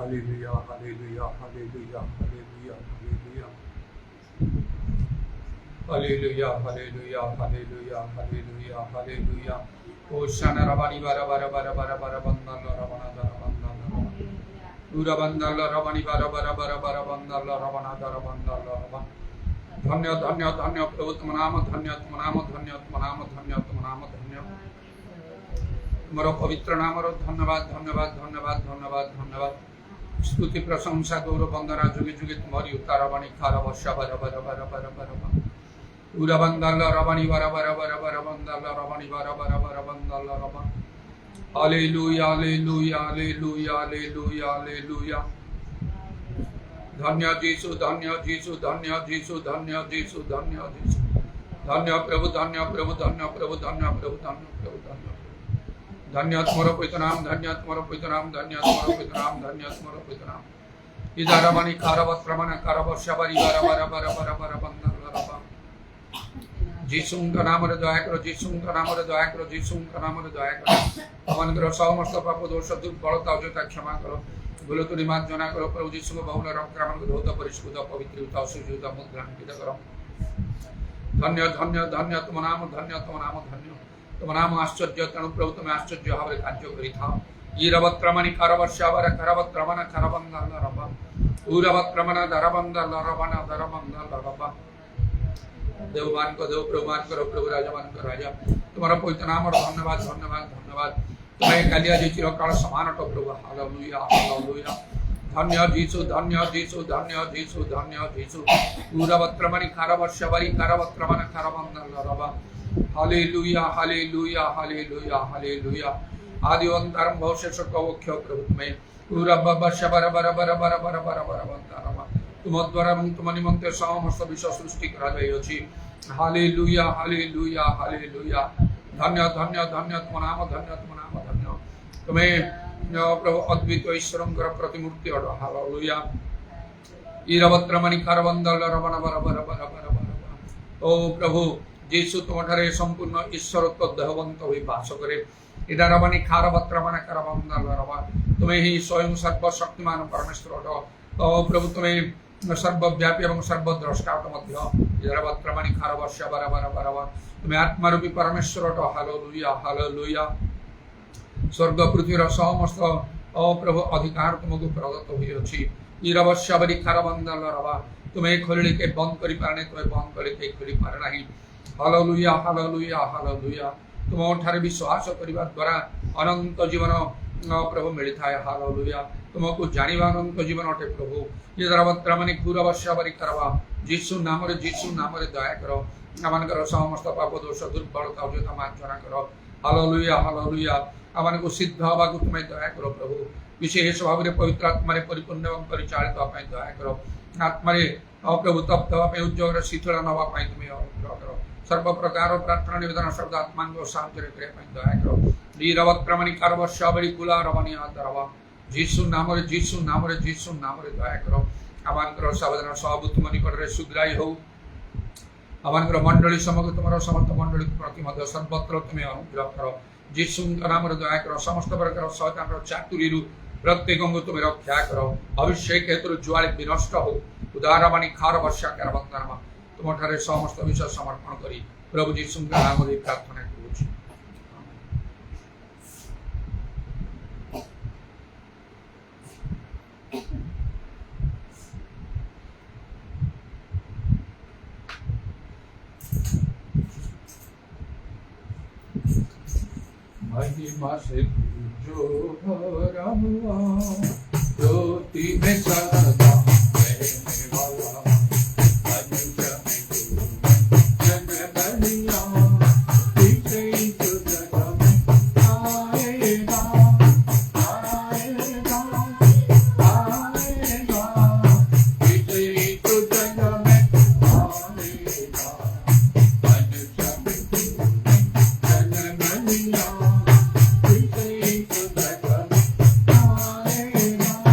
Hallelujah, hallelujah, hallelujah, hallelujah, hallelujah. Hallelujah, hallelujah, hallelujah, hallelujah, hallelujah. Oshana Rabani Bara Bara Bara Bara Bara Bandala Rabana Dara Bandala Ura Bandala Rabani Bara Bara Bara Bara Bandala Rabana Dara Bandala Rabana धन्य धन्य धन्य प्रभु तुम नाम धन्य तुम नाम धन्य तुम नाम धन्य तुम नाम धन्य तुम्हारा पवित्र नाम धन्यवाद धन्यवाद धन्यवाद धन्यवाद धन्यवाद स्तुति प्रशंसा गौरव वंदना जुगे जुगे तुम्हारी उतारवाणी खारा वर्षा बर बर बर बर बर पूरा बंदल रवानी बर बर बर बर बंदल रवानी बर बर बर बंदल रवा hallelujah hallelujah hallelujah hallelujah hallelujah धन्य जीसु धन्य जीसु धन्य जीसु धन्य जीसु धन्य जीसु धन्य प्रभु धन्य प्रभु धन्य प्रभु धन्य प्रभु धन्य प्रभु धन्य धन्य तुम्हारा पवित्र नाम धन्य तुम्हारा पवित्र नाम धन्य तुम्हारा पवित्र नाम धन्य तुम्हारा पवित्र नाम इधर मणि कारवत प्रमाण कारव शबरी बर बर बर बर बर बंदल रबा जीसु का नाम रे दया करो जीसु का नाम रे दया करो जीसु का नाम रे दया करो अमन करो समस्त पाप दोष दुर्बलता अजता क्षमा करो बोलो तो निमात जना करो प्रभु जीसु को बहुल रक्तक्रमण को धौत परिशुद्ध पवित्रता शुद्ध मुद्रांकित करो धन्य धन्य धन्य तुम नाम धन्य तुम नाम धन्य तुम नाम आश्चर्य तेणु प्रभु तुम आश्चर्य भाव कार्य करि था ईरवत्रमणि करवर्षावर करवत्रमण करबंदल रबा ऊरवत्रमण दरबंदल रबन दरबंदल रबा देवमान को देव प्रभुमान करो प्रभु राजमान को राजा तुम्हारा पवित्र नाम और धन्यवाद धन्यवाद धन्यवाद तुम्हें कालिया जी चिरकाल समान तो प्रभु हालेलुया हालेलुया धन्य जीसु धन्य जीसु धन्य जीसु धन्य जीसु ऊरवत्रमणि करवर्षावरी करवत्रमण करबंदल रबा हालेलुया हालेलुया हालेलुया हालेलुया आदि अंतरम भविष्य कवक्ष प्रभु तुम्हें पूरा बबर बर बर बर बर बर बर बर बंतारमा तुम द्वारा तुम निमंते समस्त विश्व सृष्टि करा अछि हालेलुया हालेलुया हालेलुया धन्य धन्य धन्य तुम नाम धन्य तुम नाम धन्य तुम्हें प्रभु अद्वितीय ईश्वरंकर प्रतिमूर्ति अड हालेलुया ईरवत्रमणि करबंदल रबन बर बर बर बर बर ओ प्रभु जीसु तुम्हारे संपूर्ण ईश्वरत्व देहवंत हुई वास करे इधरवनी खारवत्रमण करबंदल रबा तुम्हें ही स्वयं सर्वशक्तिमान परमेश्वर ओ प्रभु तुम्हें सर्वव्यापी एवं सर्वद्रष्टा मध्य इधरवत्रमणि खारवर्ष बर बर बर तुम्हें आत्मारूपी परमेश्वर हालेलुया हालेलुया स्वर्ग पृथ्वीर समस्त ओ प्रभु अधिकार तुमको प्रदत्त हुई अछि ईरवश्यवरी खारबंदल रबा तुम्हें खोली के बंद करि पारने तुम्हें बंद करि के खोली पार नहीं हालेलुया हालेलुया हालेलुया तुम ठारे विश्वास करने द्वारा अनंत जीवन प्रभु मिलता है हालेलुया तुमको जानिबा अनंत जीवन अटे प्रभु ये दरवत्रमणि पूर्वश्यवरी करवा जीसु नाम रे दया करो आमान करो समस्त पाप दोष दुर्बलता अजता मार्जना करो हालेलुया हालेलुया आमान को सिद्ध हवा को तुम्हें दया करो प्रभु विशेष भाव में पवित्र आत्मा परिपूर्ण एवं परिचालित होगा दया करो आत्मा प्रभु तप्त हवा उद्योग शीतल नवा तुम्हें अनुग्रह करो सर्व प्रकार प्रार्थना निवेदन शब्द आत्मा को साहय करने दया करो वीरवत्रमणि करवर्षावरी कुला रवनी आदरवा जीसु नाम रे दया करो आमान करो सावधान सब तुम निकट रे सुग्राही हो आमान करो मंडली समग्र तुम्हारा समस्त मंडली प्रति मध्य सर्वत्र तुम्हें अनुग्रह करो जीसु नाम रे दया करो समस्त प्रकार शैतान चातुरी प्रत्येक तुम्हें रक्षा करो अभिषेक हेतु ज्वाली विनष्ट हो उदारवाणी खार वर्षा करबंदनमा तुम ठारे समस्त विषय समर्पण करी प्रभु जीसु नाम रे प्रार्थना करूछि महिमा से जो भरा हुआ ज्योति में सदा रहने वाला मनुष्य में जन बलिया इसे तो जग में आएगा आएगा आएगा इसे तो जग में आएगा मनुष्य में जन बलिया इसे तो जग में आएगा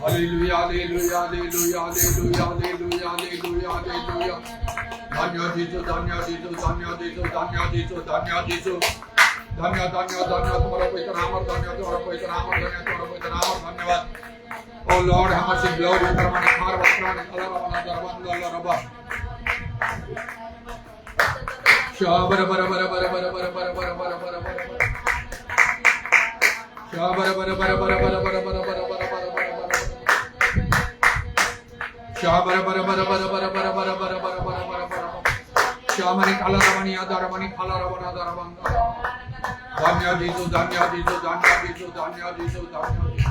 Hallelujah, hallelujah, hallelujah, hallelujah, hallelujah, hallelujah, hallelujah. Dhanya Jisu, Dhanya Jisu, Dhanya Jisu, Dhanya Jisu, Dhanya Jisu. Dhanya, Dhanya, Dhanya, तुम्हारा कोई नाम और धन्य तुम्हारा कोई नाम और धन्य तुम्हारा कोई नाम और धन्यवाद. Oh Lord, how much in glory, परमाने खार वस्त्राने Allah Rabbana Dharman Allah Rabba. Shabara bara bara bara bara bara bara bara bara bara bara. Shabara bara bara bara bara bara bara bara bara bara bara. Shabara bara bara bara bara bara bara bara bara bara bara bara. Shamani kala ramani adaramani kala ramana adaramanda. Dhanya Jisu, Dhanya Jisu, Dhanya Jisu, Dhanya Jisu, Dhanya Jisu.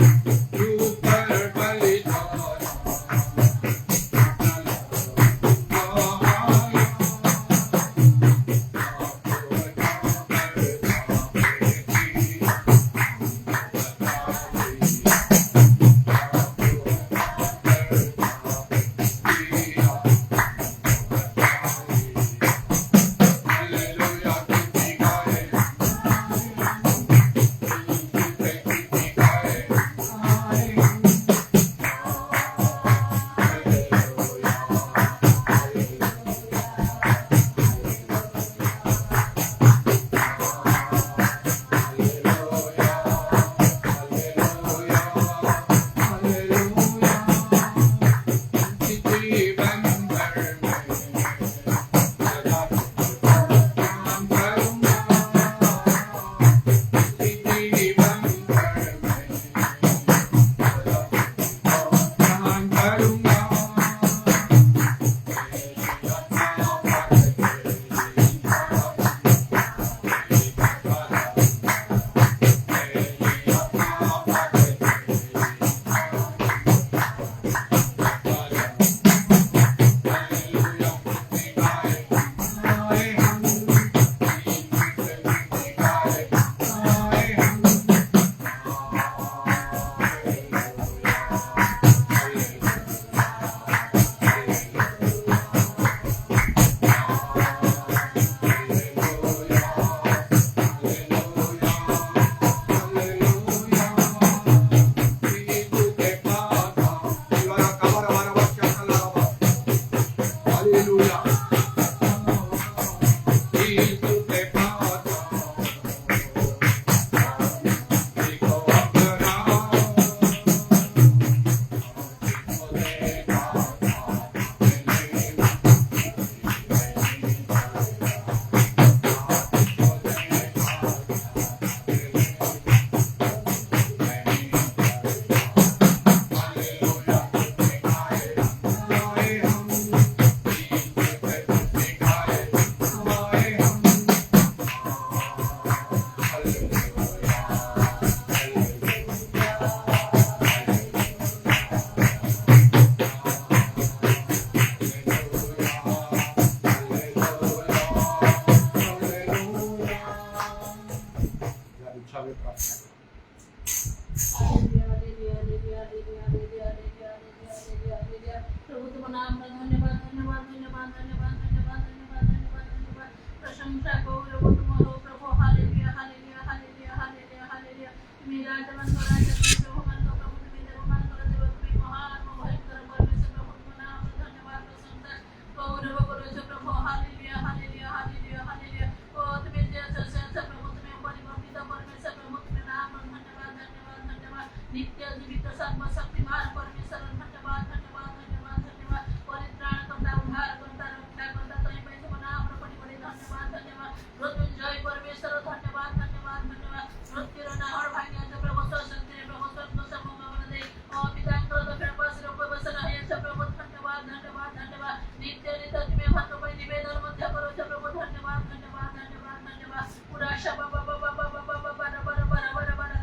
नाम धन्यवाद धन्यवाद धन्यवाद धन्यवाद धन्यवाद धन्यवाद धन्यवाद धन्यवाद प्रशंसा गौरव तुम्हारो प्रभु hallelujah hallelujah hallelujah hallelujah hallelujah तुम्ही राजवन को राजा तुम्ही प्रभु मान को प्रभु तुम्ही देवमान को देव तुम्ही महान भयंकर परमेश्वर प्रभु तुम्हारा नाम धन्यवाद प्रशंसा गौरव करो जो प्रभु हालेलुया हालेलुया हालेलुया हालेलुया ओ तुम्ही जे से प्रभु तुम्ही परिवर्तित परमेश्वर प्रभु तुम्ही नाम धन्यवाद धन्यवाद धन्यवाद नित्य जीवित सर्वशक्तिमान परमेश्वर धन्यवाद धन्यवाद धन्यवाद धन्यवाद परित्राण करता उद्धार करता रक्षा करता तई पे तुम नाम बड़ी बड़ी धन्यवाद धन्यवाद मृत्युंजय परमेश्वर धन्यवाद धन्यवाद धन्यवाद मृत्युर नाहर भाग्य से प्रभु शक्ति प्रभु स्वर्ग से भगवान दे ओ पितांकर दक्षिण पास रूप वसन है से प्रभु धन्यवाद धन्यवाद धन्यवाद नित्य नित्य तुम्हें भक्त पे निवेदन मध्य करो से प्रभु धन्यवाद धन्यवाद धन्यवाद धन्यवाद पूरा शब बाबा बाबा बाबा बाबा बरा बरा बरा बरा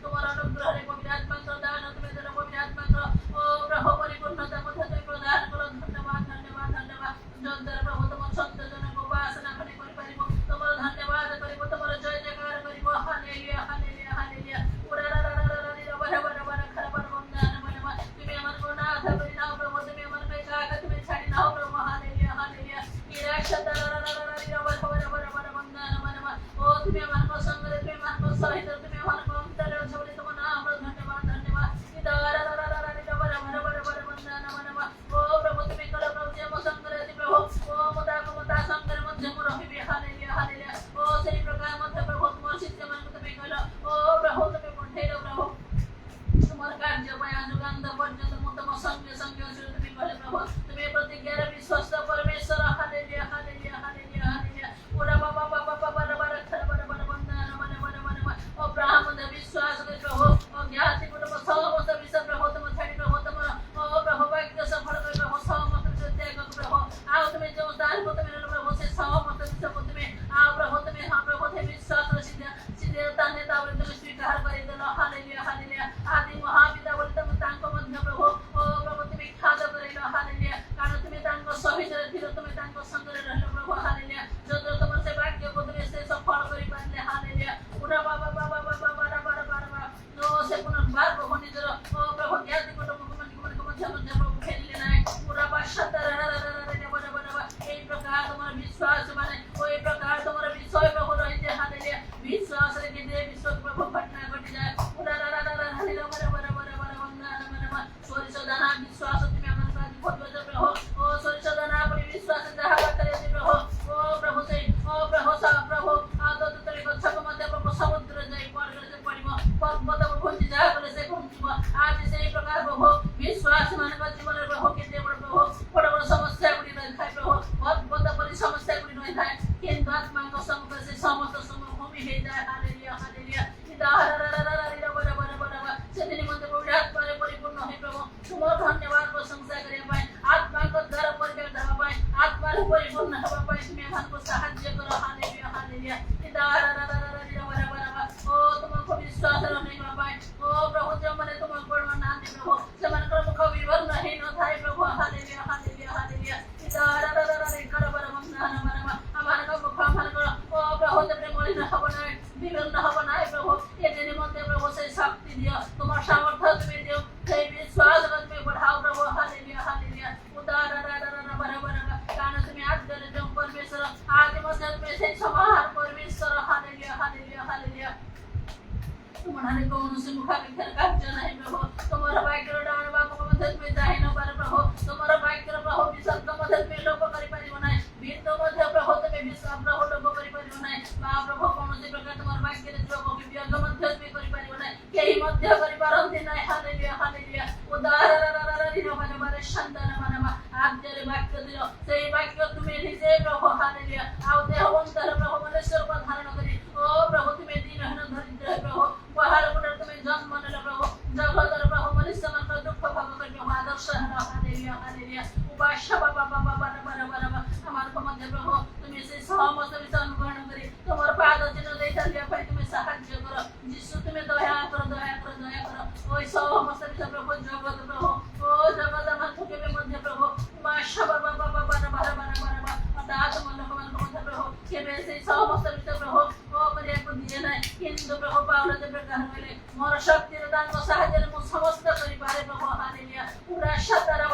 तुम्हारा अनुग्रह रे पवित्रात्मा को दान तुम्हें देना पवित्रात्मा को ओ प्रभु परिपूर्णता मध्य तुम्हें प्रदान करो धन्यवाद धन्यवाद धन्यवाद जोंदर प्रभु तुम संत जन को उपासना करि परिबो तुम्हारा धन्यवाद करिबो तुम्हारा जय जयकार करिबो हालेलुया हालेलुया हालेलुया पूरा रा रा रा रा बरा बरा बरा खरा बरा वंदन मनवा तुम्हें मन को नाथ करि नाओ प्रभु तुम्हें मन में जागा तुम्हें छाड़ी नाओ प्रभु हालेलुया हालेलुया ईरा शत रा रा रा रा बरा बरा बरा बरा वंदन मनवा ओ तुम्हें मन को संग रे तुम्हें मन को सहित तुम्हें मन को अंतर छबड़ी तुम नाम धन्यवाद धन्यवाद ईदा रा रा रा रा बरा बरा बरा बरा वंदन मनवा ओ प्रभु तुम्हें कल प्रभु जे मो संग रे प्रभु ओ मता को मता संग रे मध्य मो रहिबे हालेलुया हालेलुया ओ सेही प्रकार मध्य प्रभु तुम शिष्य मन को तुम्हें कल ओ प्रभु तुम्हें पठेलो प्रभु तुम्हारा कार्य बया जुगांत पर्यंत मो तुम संग संग तुम्हें कल प्रभु तुम्हें प्रतिज्ञा रे विश्वास परमेश्वर हालेलुया हालेलुया हालेलुया हालेलुया पूरा बाबा बाबा बाबा बरा बरा वंदन मनवा ओ ब्राह्म दे विश्वास करे प्रभु ओ ज्ञाति कुटुंब समस्त विश्व प्रभु तुम छाड़ी प्रभु तुम ओ प्रभु भाग्य सफल करे प्रभु समस्त त्याग प्रभु आओ तुम्हें जो दान को तुम्हें प्रभु से समस्त विश्व को तुम्हें आओ प्रभु तुम्हें हां प्रभु ते विश्वास सिद्ध ताने तावले तुम्हें स्वीकार करे देलो हालेलुया हालेलुया आदि महापिता बोले तुम तांको मध्य प्रभु ओ प्रभु तुम्हें खाद करेलो हालेलुया कारण तुम्हें तांको सहित थिलो तुम्हें तांको संग रे रहलो प्रभु हालेलुया जो तुम से भाग्य को तुम्हें से सफल करि पाले हालेलुया पूरा बाबा बाबा बाबा बरा बरा बरा नो से पुनर्बार प्रभु निजर ओ प्रभु ज्ञाति को मध्य प्रभु खेलले नाही पूरा बादशाह बरा बरा ए प्रकार तुम्हारा विश्वास माने ओ ए प्रकार तुम्हारा विश्वास प्रभु रहिते हालेलुया विश्वास रे के विश्व प्रभु घटना घटी जाए पूरा रा रा रा हालेलुया बरा बरा बरा बरा वंदन मनवा सोरिसदाना विश्वास तुम्हें मन का बहुत प्रभु ओ सोरिसदाना अपनी विश्वास जहा करे प्रभु ओ प्रभु से ओ प्रभु सा प्रभु आदो तले गच्छक मध्य प्रभु समुद्र जाई पर्वत से पड़िबो पर्वत भुंजी जा करे से घुमजिबो आज से प्रकार प्रभु विश्वास मान का जीवन प्रभु के देव प्रभु बड़ बड़ समस्या गुडी नहीं थाए प्रभु बहुत बड़ी समस्या गुडी नहीं थाए किंतु आत्मा को सम्मुख से समस्त समभूमि हे जाए हालेलुया हालेलुया इदा बरा बरा बरा से दिन मध्य प्रभु आत्मा रे परिपूर्ण है प्रभु तुम्हारा धन्यवाद प्रशंसा करे पाए आत्मा को द्वारा परिकर दवा पाए आत्मा रे परिपूर्ण हवा पाए तुम्हें मन को सहायता करो हालेलुया हालेलुया इदा बरा बरा ओ तुमको विश्वास रहने का पाए ओ प्रभु जो मने तुमको बड़ नाम दे प्रभु से मन को मुख विवरण नहीं न थाए प्रभु हालेलुया हालेलुया हालेलुया इदा कर बरा वंदन मनवा हमारा को मुख मन को ओ प्रभु तेरे मोले न हबना विवरण हबना प्रभु ये दिन मध्य प्रभु से शक्ति दियो तुम्हारा सामर्थ्य तुम्हें दियो से विश्वास में बढ़ाओ प्रभु हालेलुया हालेलुया उदार बरा बरा कान तुम्हें आज करे जो परमेश्वर आज मध्य में से समार परमेश्वर हालेलुया हालेलुया हालेलुया तुम्हारे कौन से मुखाभिखर कार्य नहीं प्रभु तुम्हारा भाग्य डान बाबू को मदद में जाहि न पर प्रभु तुम्हारा भाग्य प्रभु विसर्ग को मदद में लोप करि परिबो नाही बिंदु मध्य प्रभु तुम्हें विश्वास प्रभु लोप करि परिबो नाही बा प्रभु कौन से प्रकार तुम्हारा भाग्य रे जो को वियोग मध्य में करि परिबो नाही केही मध्य करि पारंती नाही हालेलुया हालेलुया उदार मन बारे शांतन मनवा आज रे वाक्य दियो सेही वाक्य तुम्हें निजे प्रभु हालेलुया आउ देहवंतर प्रभु मनुष्य को धारण करी ओ प्रभु तुम्हें दीनहीन दरिद्र प्रभु पहाड़ पर तुम्हें जन्म मनल प्रभु जगतर प्रभु मनुष्य मन को दुख भोग करियो आदर्श हालेलुया हालेलुया उपास्य बाबा बाबा बरा बरा बरा हमार को मध्य प्रभु तुम्हें से समस्त विषय अनुग्रहण करी तुम्हार पाद चिन्ह दे चलिया पाई तुम्हें सहायता करो यीशु तुम्हें दया करो दया करो दया करो ओई समस्त विषय प्रभु जगत प्रभु ओ जगत मन के मध्य प्रभु उपास्य बाबा बाबा बरा बरा बरा बरा अतात मन को मध्य प्रभु के से समस्त विषय प्रभु ओ परिया को दिए नहीं किंतु प्रभु पावल जब कहले मोर शक्ति दान को सहायता मो समस्त करि पारे प्रभु हालेलुया पूरा शतर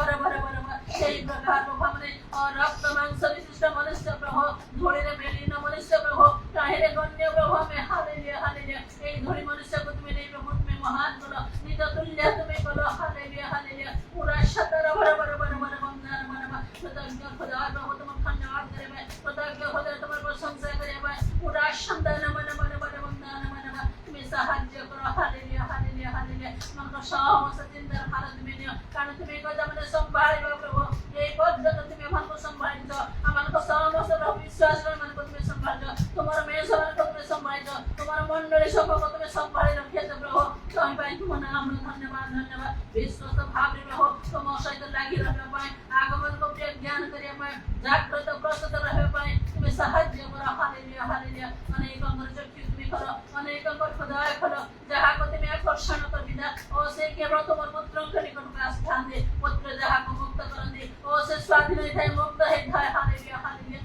कारण तुम्ही गजामध्ये संभाळिलो प्रभु এই পর্যন্ত তুমি আমাকে সম্ভালিত আমাকে সমস্ত বিশ্বাস করে আমাকে তুমি সম্ভালিত তোমার মেয়ে সবাইকে তুমি সম্ভালিত তোমার মণ্ডলী সকলকে তুমি সম্ভালি রাখিয়েছো প্রভু তুমি পাই তোমার নাম ধন্যবাদ ধন্যবাদ বিশ্বস্ত ভাবে প্রভু তোমার সহিত লাগি রহিবা পাই আগমন को জ্ঞান করিয়া পাই জাগ্রত প্রস্তুত রহিবা পাই তুমি সাহায্য করো হালেলুয়া হালেলুয়া অনেকଙ୍କର চক্ষু তুমি করো অনেকଙ୍କର হৃদয় খোলো ଯାହାକୁ তুমি আকর্ষণ କରିବିନା ଓ ସେ କେବଳ ତୁମର ପୁତ୍ରଙ୍କ ନିକଟକୁ ଆସିଥାନ୍ତି ପୁତ୍ର ଯାହାକୁ ମୁକ୍ତ କରନ୍ତି ଓ ସେ ସ୍ୱାଧୀନ ହେଇଥାଏ ମୁକ୍ତ ହେଇଥାଏ ହାଲେଲୁୟା ହାଲେଲୁୟା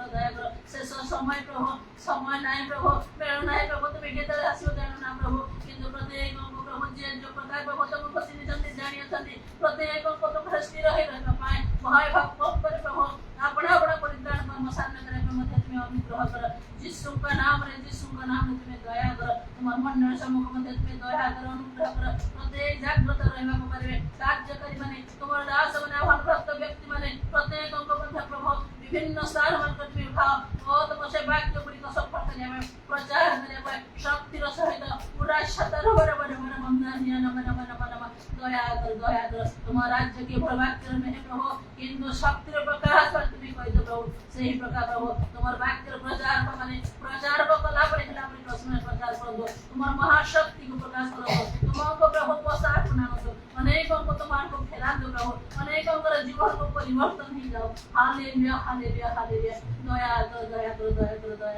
ଦୟା କର ଶେଷ ସମୟ ପ୍ରଭୁ ସମୟ ନାହିଁ ପ୍ରଭୁ ବେଳ ନାହିଁ ପ୍ରଭୁ তুমি କେତେବେଳେ ଆସିବ ଜାଣୁ ନା ପ୍ରଭୁ କିନ୍ତୁ ପ୍ରତ୍ୟେକଙ୍କୁ ପ୍ରଭୁ ଯିଏ ଯୋଉ ପ୍ରକାର ପ୍ରଭୁ ତୁମକୁ ଚିହ୍ନିଛନ୍ତି ଜାଣିଅଛନ୍ତି ପ୍ରତ୍ୟେକଙ୍କ ପାଖରେ ସ୍ଥିର ହୋଇ ରହିବା ପାଇଁ ଭୟ ଭାବ କରି ପ୍ରଭୁ अपना अपना परित्राण कर्म साधना करे पे मध्य तुम्हें अनुग्रह कर यीशु का नाम तुम्हें दया कर तुम्हार मंडल सम्मुख मध्य तुम्हें दया कर अनुग्रह कर प्रत्येक जागृत रहबा को परिवे कार्य करी माने तुम्हार दास माने आह्वान प्राप्त व्यक्ति माने प्रत्येक अंग मध्य प्रभु विभिन्न स्थान मन कर तुम्हें उठाओ ओ तुम से वाक्य गुड़ी को सफल करिया में प्रचार करिया में शक्ति र सहित पूरा सतर बराबर बंधनिया नमन दया कर तुम्हार राज्य के वाक्य में प्रभु किंतु शक्ति र प्रकाश তুমি কইতো প্রভু সেই প্রকার প্রভু তোমার বাক্যের প্রচার মানে প্রচার কলা পরে খেলা পরে প্রশ্ন প্রচার করব তোমার মহাশক্তি को प्रकाश করব তোমাকে প্রভু পোষাক বানাবো অনেকଙ୍କୁ তোমাকে খেলা দেব প্রভু অনেকଙ୍କର জীবন को परिवर्तन हो जाओ हालेलुया हालेलुया हालेलुया दया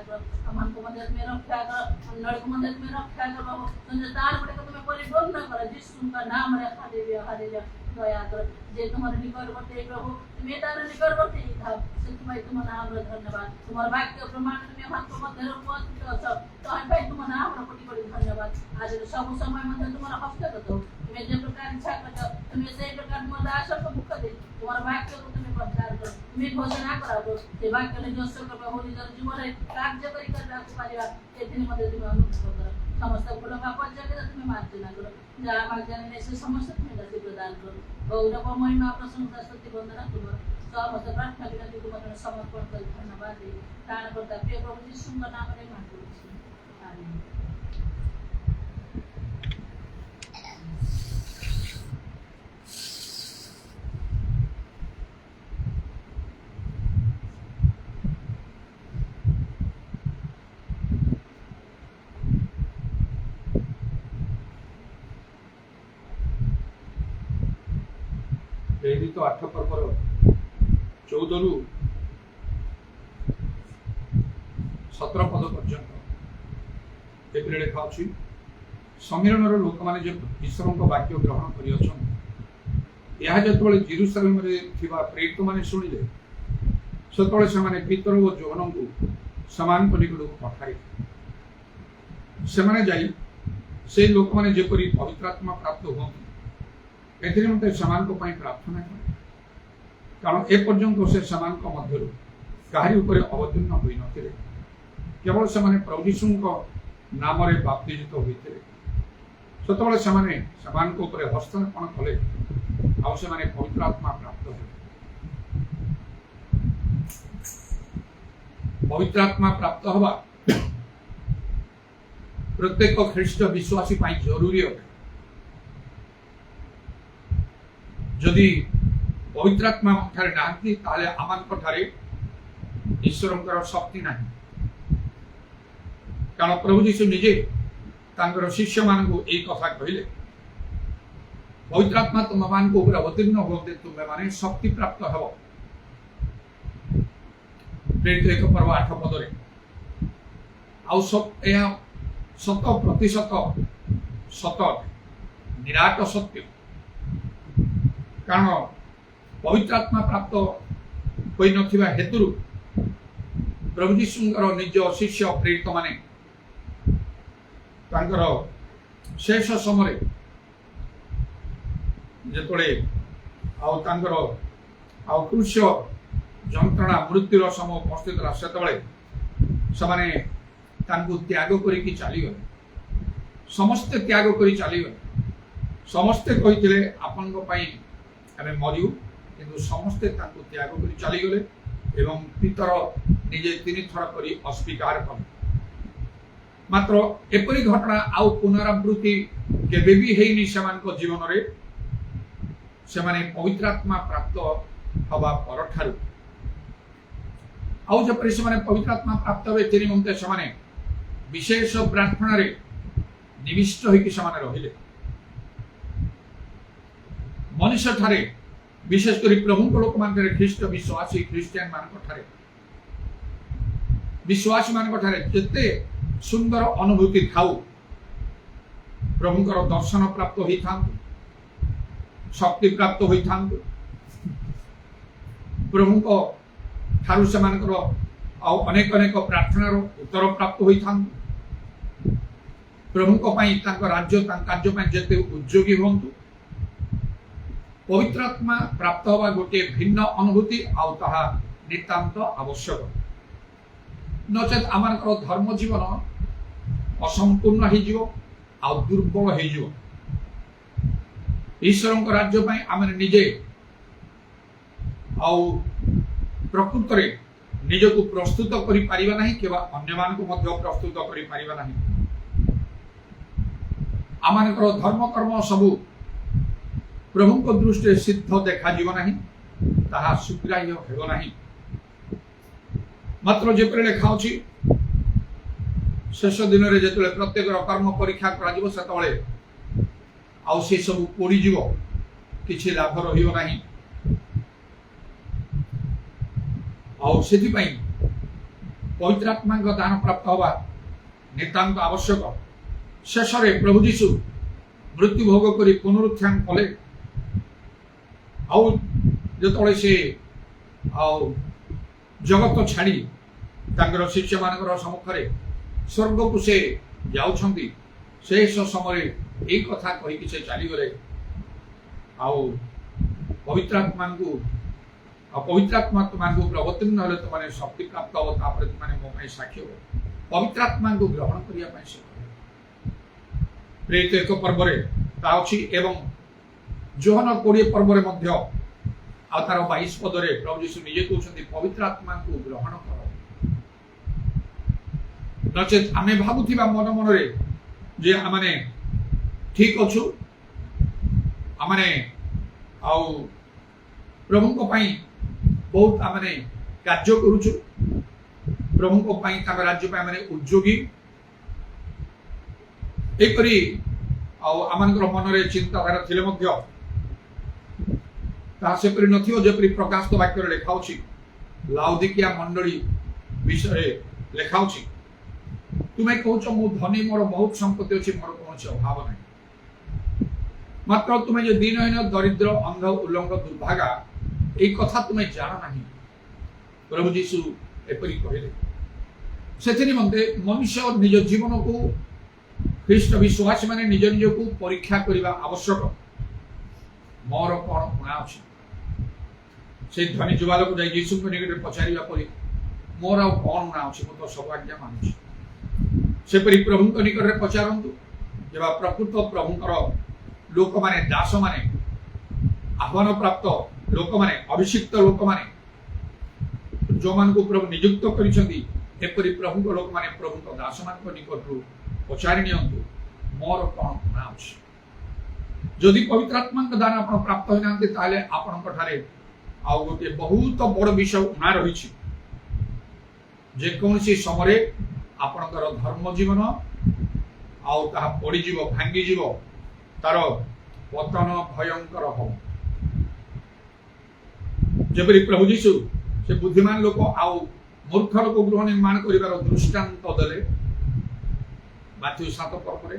कर हमको मदद में रक्षा कर मंडल को मदद में रक्षा कर प्रभु संतान को तुम्हें परिपूर्ण कर यीशु का नाम रे हालेलुया हालेलुया दया कर जे तुम्हारे निकटवर्ती प्रभु तुम्हें तार निकटवर्ती था ସେଥିପାଇଁ ତୁମ ନାମର ଧନ୍ୟବାଦ ତୁମର ବାକ୍ୟ ପ୍ରମାଣ ତୁମେ ଆମଙ୍କ ମଧ୍ୟରେ ଉପସ୍ଥିତ ଅଛ ତହିଁପାଇଁ ତୁମ ନାମର କୋଟି କୋଟି ଧନ୍ୟବାଦ ଆଜିର ସବୁ ସମୟ ମଧ୍ୟ ତୁମର ହସ୍ତଗତ ତୁମେ ଯେ ପ୍ରକାର ଇଚ୍ଛା କରିଛ ତୁମେ ସେହି ପ୍ରକାର ତୁମ ଦାସଙ୍କ ମୁଖ ଦେଇ ତୁମର ବାକ୍ୟକୁ ତୁମେ ପ୍ରଚାର କର ତୁମେ ଘୋଷଣା କରାବ ସେ ବାକ୍ୟ ନିଜସ୍ୱ ପ୍ରଭୁ ନିଜର ଜୀବନରେ କାର୍ଯ୍ୟ କରି କରିବାକୁ ପାରିବା ଏଥିରେ ମଧ୍ୟ ତୁମେ ଅନୁଗ୍ରହ କର ସମସ୍ତ ଭଲ ପାପ ଜାଗାରେ ତୁମେ ମାର୍ଜନା କର ଯାହା ମାର୍ଜନା ନେଇ ସେ ସମସ୍ତ ତୁମେ ଦାସି ପ୍ରଦାନ କର ଗୌରବ ମହିମା ପ୍ରଶଂସା ସ୍ତୁତି ବନ୍ଦନା ତୁମର समस्त प्रार्थना विनती को मतलब समर्पण कर धन्यवाद दे प्राण करता प्रिय प्रभु यीशु के नाम में मांगते हैं आमीन प्रेरित 8 पर्वर 14 ରୁ 17 पद पर्यंत एथिरे लेखा अछि सम्मेलनर लोक माने जे ईश्वरक वाक्य ग्रहण करि अछन या जतबळे जेरूशलेम रे थिबा प्रेरित माने सुनिले सतबळे से माने पितर ओ जोहन को समान पनिकड पठाई से माने जाई से लोक माने जेपरि पवित्र आत्मा प्राप्त हों एथिरे मते समान को पई प्रार्थना करे कारण ए पर्यंत से समान मध्य कहारी अवतीर्ण होई नथिले केवल से प्रभु यीशु नाम बाप्तिजित होते सेतबे से समान को हस्तार्पण कले आ से पवित्र आत्मा प्राप्त हो पवित्र आत्मा प्राप्त हवा प्रत्येक ख्रीष्ट विश्वासी जरूरी है जदि पवित्र आत्मा ठारे नांती ताले आमानक ठारे ईश्वरंकर शक्ति नाही कारण प्रभु यीशु निजे तांकर शिष्य मानक ए कथा कहिले पवित्र आत्मा तुम मान को ऊपर अवतीर्ण होते तुम माने शक्ति प्राप्त हबो प्रेरित 1 पर्व 8 पदरे आउ सब या 100% सत निराट सत्य कारण पवित्र आत्मा प्राप्त होई नथिबा हेतु प्रभु यीशुंकर निज शिष्य प्रेरित माने तांकर शेष समय जेतोळे आउ तांकर आउ क्रूश्य जंत्रणा मृत्युर समय उपस्थित रहा सेतबळे समाने तांको त्याग करिकि चली गले समस्त त्याग करि चली गले समस्ते कहिथिले आपनक पई आमे मरियु किंतु समस्ते तांको त्याग करि चली गले एवं पितर निजे 3 थर करी अस्वीकार कले मात्र एपरी घटना आउ पुनरावृत्ति केबे भी हेनी सेमानक जीवन रे सेमाने पवित्र आत्मा प्राप्त हवा परठारु आउ जपरि सेमाने पवित्र आत्मा प्राप्त होवे तेनि मन्ते सेमाने विशेष प्रार्थना रे निविष्ट होइकि सेमाने रहिले मनुष्य ठारे विशेष करी प्रभुक लोक मानरे ख्रीष्ट विश्वासी क्रिश्चियन मानक ठारे विश्वासी मानक ठारे जते सुंदर अनुभूति थाउ प्रभुकर दर्शन प्राप्त होई थांतु शक्ति प्राप्त होई थांतु प्रभुक ठारु सेमानकर अनेक अनेक प्रार्थनार उत्तर प्राप्त होई थांतु प्रभुक पई तांको राज्य तांको कार्य पई जते उद्योगी होंतु पवित्र आत्मा प्राप्त होगा गोटे भिन्न अनुभूति आउ ताहा नितांत आवश्यक नचेत आमानकर धर्म जीवन असंपूर्ण हो जिवो आउ दुर्बल हो जिवो ईश्वरक राज्य पई आमे निजे आउ प्रकृत रे निजको प्रस्तुत करि परिबा नाही केवल अन्य मान को मध्य प्रस्तुत करि परिबा नाही आमानकर धर्म कर्म सबु प्रभु को दृष्टि सिद्ध देखा जीव नहीं ताहा स्वीकार्य हेब नहीं मात्र जेपरि लेखा अछि शेष दिन रे जेतले प्रत्येक कर्म परीक्षा करा जीव सेतबेले आउ से सब पोड़ी जीव किछि लाभ रहियो नहीं आउ सेति पई पवित्र आत्मा को दान प्राप्त होवा नितांत आवश्यक शेष रे प्रभु यीशु मृत्यु भोग करी पुनरुत्थान कले आउ जतले से आउ जगत छाड़ी तांकर शिष्य मानकर सम्मुखरे स्वर्ग को से जाउछंती शेष समय एक कथा कहि कि से चली गले आउ पवित्र आत्मा को प्रवर्तन होले तो माने शक्ति प्राप्त हो तापर माने मो पई साक्ष्य हो पवित्र आत्मा को ग्रहण करिया पई से प्रेरित एक पर्व रे ता अछि एवं जोहन 20 पर्व रे मध्य आ तार 22 पद रे प्रभु यीशु निजे कहउछंती पवित्र आत्मा को ग्रहण करो नचेत आमे भाबुथिबा मन मन रे जे आमाने ठीक अछु आमाने आउ प्रभु को पई बहुत आमाने कार्य करूछु प्रभु को पई तार राज्य पई आमाने उद्योगी एकरी आउ आमानकर मन रे चिंताधारा थिले मध्य ता से परि नथियो जेपरि प्रकाश तो वाक्य रे लेखाउछि लाउदिकिया मंडली विषय लेखाउछि तुमे कहउछो मो धनी मोर बहुत संपत्ति अछि मोर कोनोसी अभाव नै मात्र तुमे जे दीनहीन दरिद्र अंध उल्लंघ दुर्भागा ए कथा तुमे जान नाही प्रभु यीशु एपरि कहिले सेति निमंते मनुष्य निज जीवन को ख्रीष्ट विश्वासी माने निज निज को परीक्षा करिबा आवश्यक मोर कोन गुण अछि से धनी जुवालक जाई यीशु को निकट पचारिबा परि मोर कोन गुण अछि मो तो सब आज्ञा मानुछि से परि प्रभु को निकट रे पचारंतु जेबा प्रकृत प्रभुकर लोक माने दास माने आह्वान प्राप्त लोक माने अभिषिक्त लोक माने जो मान को प्रभु नियुक्त करिसंती एपरि प्रभु को लोक माने प्रभु को दास मान को निकट रु पचारि नियंतु मोर कोन गुण अछि जदि पवित्र आत्मा का दान आपण प्राप्त होई नांते ताले आपण ठारे आउ गोटे बहुत बड़ विषय उना रही जे कोनसी समय आपणकर धर्म जीवन आउ ता पड़ी जीव भांगी जीव तार पतन भयंकर हो जेपरि प्रभु यीशु से बुद्धिमान लोक आउ मूर्ख लोक गृह निर्माण करिवार दृष्टांत देले माथ्यू 7 पर्व रे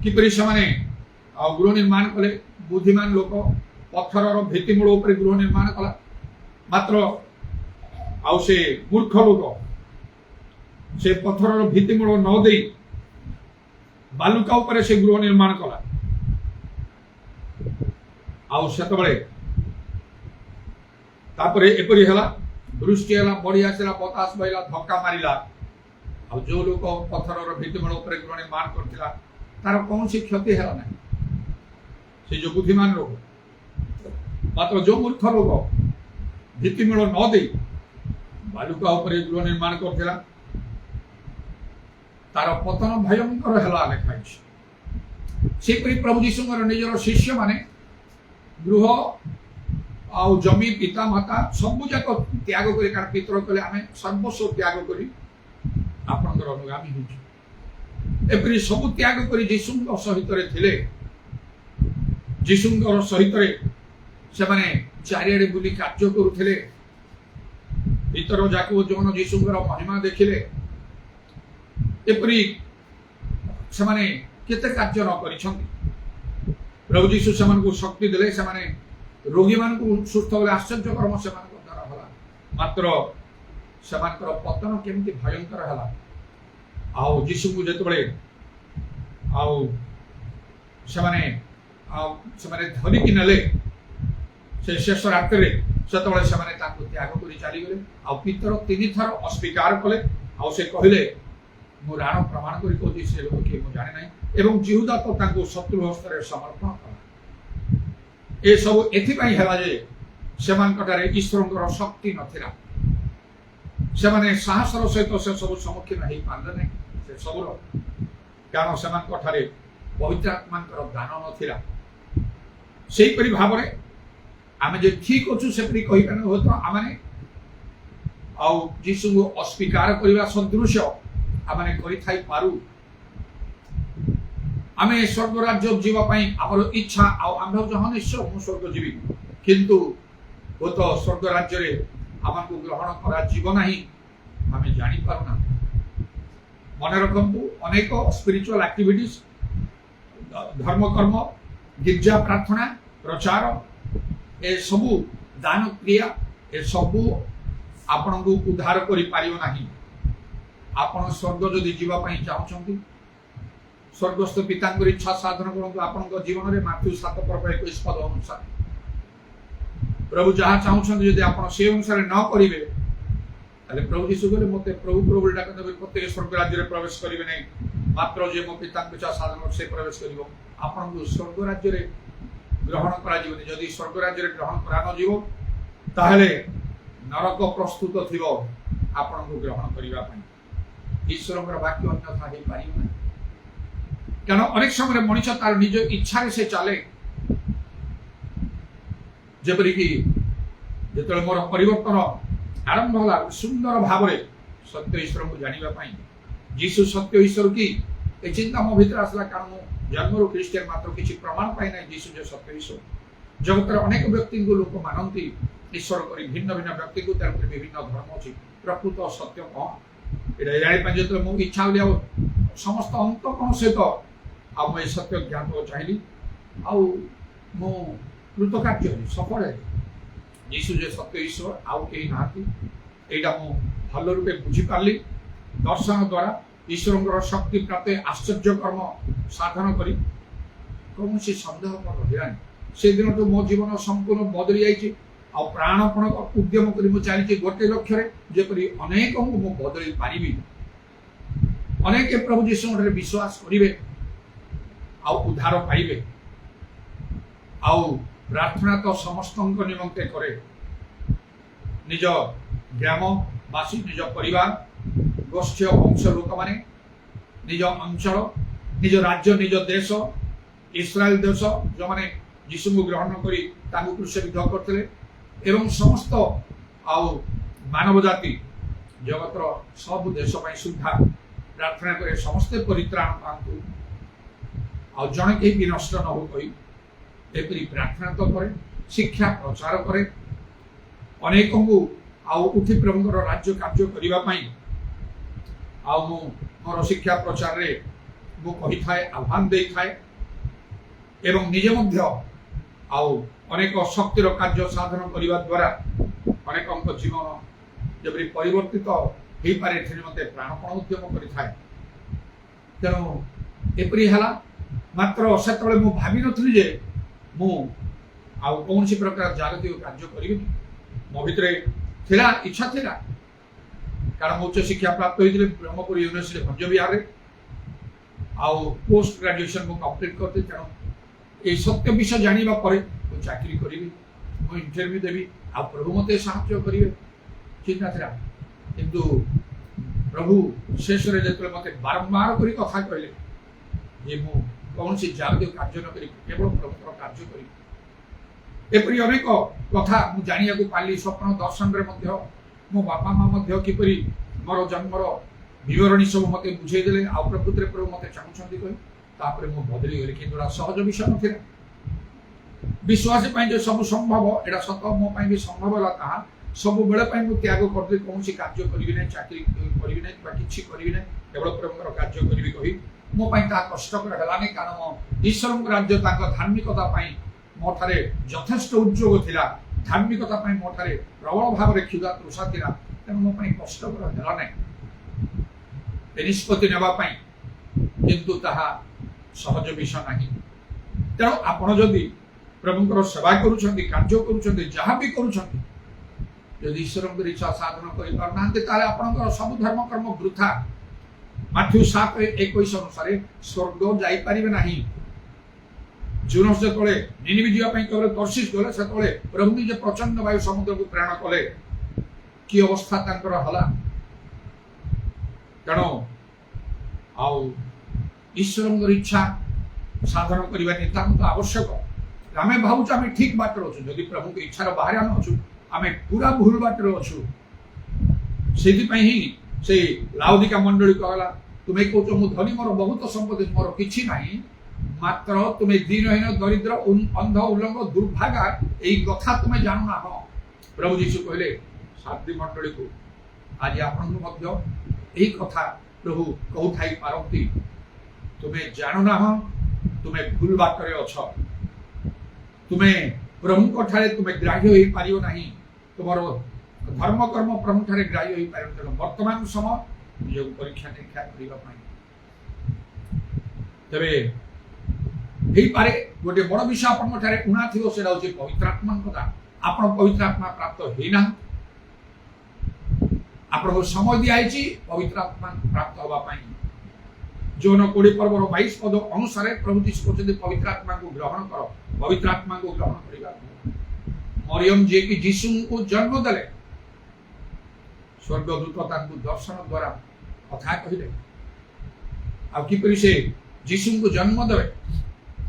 किपरि समाने आ गृह निर्माण कले बुद्धिमान लोक पत्थर भित्तिमूल उपरे गृह निर्माण कला मात्र आउ से मूर्ख लोक से पत्थर भित्तिमूल न दे बालुका उपरे से गृह निर्माण कला आउ सेतबेले तापरे एपरि हला वृष्टि हला बढ़ी आसला बतास बइला धक्का मारिला आ जो लोक पत्थर भित्तिमूल उपरे गृह निर्माण करथिला तार कौन सी क्षति है ना से जो बुद्धिमान लोग मात्र जो मूर्ख लोग भित्तिमूल न दे बालुका उपरे गृह निर्माण करथिला तार पतन भयंकर है लिखाई से प्रभु जीशुଙ୍କର ନିଜର शिष्य माने गृह आ जमी पिता माता सबू जाक त्याग कर कारण पितर कहले आम सर्वस्व त्याग कर आपणकर अनुगामी होपरी सब त्याग कर जीशु सहित थे जीशु सहित से माने चारिआडे बुली कार्य करुले भीतर जाक जो जीशुଙ୍କର महिमा देखिले एपरी से माने केते कार्य न करिसंती प्रभु जीशु से शक्ति देले से माने रोगी मान सुस्थ होले आश्चर्य कर्म से द्वारा होला मात्र से पतन केमती भयंकर है आओ जीशु को जेतबेले आओ से धरिकी नेले से शेष रात से त्याग कर चली गले आ पितर 3 थर अस्वीकार कले आ से कहले मु राण प्रमाण करी कहती से लोक किए मुझे जाने ना एवं जिहुदा तो शत्रु हस्त समर्पण कला ए सब एथिपाई हैला जे सेमानकटारे ईश्वरंकर शक्ति नथिला सेमाने साहसर सहित से सब सम्मुखीन हो पारे ना से सबुर कारण सेमानकटारे पवित्र आत्मांकर दान नथिला सेहीपरि भाव में आम जे ठीक अच्छु से कही पारे हो तो आम जीशु को अस्वीकार करने सदृश आम कर आम स्वर्ग राज्य जीवाई आमर इच्छा आम भाव निश्चय मु स्वर्ग जीवी किंतु वो तो स्वर्ग राज्य आमको ग्रहण करा आम जानी पारुना मन रखु अनेक स्पिरिचुअल एक्टिविटीज धर्म कर्म गिरजा प्रार्थना प्रचार ए सबू दान क्रिया ए सबू आपण को उद्धार करि पारियो नाही आपण स्वर्ग जदि जीवाई चाहते स्वर्गस्थ पिता इच्छा साधन करूँ आपण जीवन में माथ्यू 7:21 पद अनुसार प्रभु जहाँ चाहते जदि आप से अनुसार न करेंगे प्रभु जीशु कहले मत प्रभु प्रभु डाक प्रत्येक स्वर्ग राज्य में प्रवेश करेंगे नहीं मात्र जे मो पिता इच्छा साधन से प्रवेश कर स्वर्ग राज्य में ग्रहण करी स्वर्ग राज्य में ग्रहण करा ताहले नरक प्रस्तुत थी आपण को ग्रहण करने ईश्वर वाक्य अन्यथा हो पार कारण अनेक समय मनीष तार निज इच्छा से चले जपरिक जो मोर परिवर्तन आरंभ होला सुंदर भाव सत्य ईश्वर को जानापी जीशु सत्य ईश्वर की चिंता मो भीतर आसला कारण जन्म ख्रीस्टियन मात्र किसी प्रमाण पाई ना जीशु जो सत्य ईश्वर जगत अनेक व्यक्ति को लोक मानती ईश्वर कर भिन्न भिन्न व्यक्ति को विभिन्न धर्म अच्छी प्रकृत सत्य कौन ये जापाई जो मुझे इच्छा हो समस्त अंत कौन सहित मुझे सत्य ज्ञान को चाहिए कृतकार्य सफल है जीशु जो सत्य ईश्वर आउ कहीं ना यहाँ भल रूपे बुझीपारि दर्शन द्वारा ईश्वर शक्ति प्राप्त आश्चर्य कर्म साधन करी कौन सी सन्देह पर रहा से दिन तो मो जीवन संपूर्ण बदली जाइए प्राणपण उद्यम कर चली गोटे लक्ष्य जेपरी अनेक मु बदल पारि अनेक प्रभु जीशु विश्वास करेंगे उद्धार पाइबे प्रार्थना तो समस्त निमंते करे निज ग्रामवासी निज परिवार गोष्ठी वंश लोक माने निज अंचल निज राज्य निज देश इस्राएल देश जो माने यीशु को ग्रहण करी क्रूसविद्ध करते एवं समस्त मानव जाति जगतर सब देश सुधा प्रार्थना करे समस्ते परित्राण पातु जड़े कहीं भी नष्ट न हो कही एपरी प्रार्थना तो करे शिक्षा प्रचार करे अनेक को उठी प्रभुंर राज्य कार्य करने मोर शिक्षा प्रचार रे मु कही थाए आह्वान दे थाए एवं निजे मध्य अनेक शक्तिर कार्य साधन करने द्वारा अनेक जीवन जब परिवर्तित हो पारे मत प्राणपण उद्यम कर तेणु एपरी है मात्र से भावी नी जे मु कौन सी प्रकार जागतिक कार्य करी मो भीतर इच्छा थिला कारण उच्च शिक्षा प्राप्त होती ब्रह्मपुर यूनिवर्सिटी भंज विहार पोस्ट ग्रेजुएशन मु कंप्लीट करते तेणु ये सत्य विषय जाना चाकरी करी मु इंटरव्यू देवी प्रभु मत साहय करेंगे चिंता था किंतु प्रभु शेष मत बारंबार कर कथा कहले जे मु कौन सी जागतिक कार्य न करी केवल प्रभुर कार्य करी एपरी अनेक कथा मु जानिया को पाली स्वप्न दर्शन रे मध्य मो बापा माँ मध्य किपरि मोर जन्मर विवरणी सब मत बुझे देले आ प्रकृति प्रभु मत चाहूछंती कहि तापर मु बदली गली कि जोड़ा सहज विषय नथिला विश्वास पई जो सब संभव एडा सत मो पई भी संभव ला ता सब बेले पई मु त्याग करदे कौन सी कार्य करिवि नै चाकरी करिवि नै बा किछि करिवि नै केवल प्रभुर कार्य करिवि कहि मो पई ता कष्टकर हलाने कारण मो ईश्वर राज्य ताक धार्मिकता पई मो ठारे यथेष्ट उद्योग थिला धार्मिकता पई मो ठारे प्रबल भाव रे क्षुधा तृषा थिला तेणु मो पई कष्टकर हला नै निष्पत्ति नेबा पई किंतु ताहा सहज विषय नाही तेणु आपण जदि प्रभुଙ୍କର सेवा करूछंती कार्य करूछंती जहाँ भी करूछंती यदि ईश्वरଙ୍କ इच्छा साधन करि पारनांते ताले आपणकर सब धर्म कर्म वृथा माथ्यू 7:21 अनुसार स्वर्ग जाई परिबे नाही जुनस जे तळे निनिबी जिया पई केवल तर्शीस गले से तळे प्रभु जे प्रचंड वायु समुद्र को प्रेरणा कले की अवस्था तांकर हला तेणु आउ ईश्वरଙ୍କ इच्छा साधन करिबा नितांत आवश्यक आमे भावुछ आमे ठीक बाटर अछु यदि प्रभु के इच्छार बाहर आम अछु आमे पूरा भूल बाटर अछु सेति पई ही से लाउदिका मंडली कहला तुमे कहतो मु धनी मोर बहुत संपत्ति मोर किछि नाही मात्र तुमे दीनहीन दरिद्र अंध उल्लंघ दुर्भागा एई कथा तुमे जानु ना हो प्रभु यीशु कहले साधी मंडली को आज आपन मध्य एई कथा प्रभु कहू थाई पारंती तुमे जानु ना हो तुमे भूल बाटरे अछ तुमे प्रभु कठारे तुमे ग्राह्य होई पारियो नाही तुमर धर्म कर्म प्रभु ठारे ग्राह्य होई पारियो तेणु वर्तमान समय निज परीक्षा निरीक्षा करिबा पई तबे हेई पारे गोटे बड़ विषय आपन ठारे उना थियो सेरा होची पवित्र आत्मा कथा आपन पवित्र आत्मा प्राप्त हेना आपन समय दिया आइची पवित्र आत्मा प्राप्त होबा पई जोन 20 पर्वर 22 पद अनुसार प्रभु यीशु कहते पवित्र आत्मा को ग्रहण करो पवित्र आत्मा को ग्रहण करिबा मरियम जे कि यीशु को जन्म देले स्वर्गदूत तांको दर्शन द्वारा कथा कहिले आ कि परि से यीशु को जन्म देवे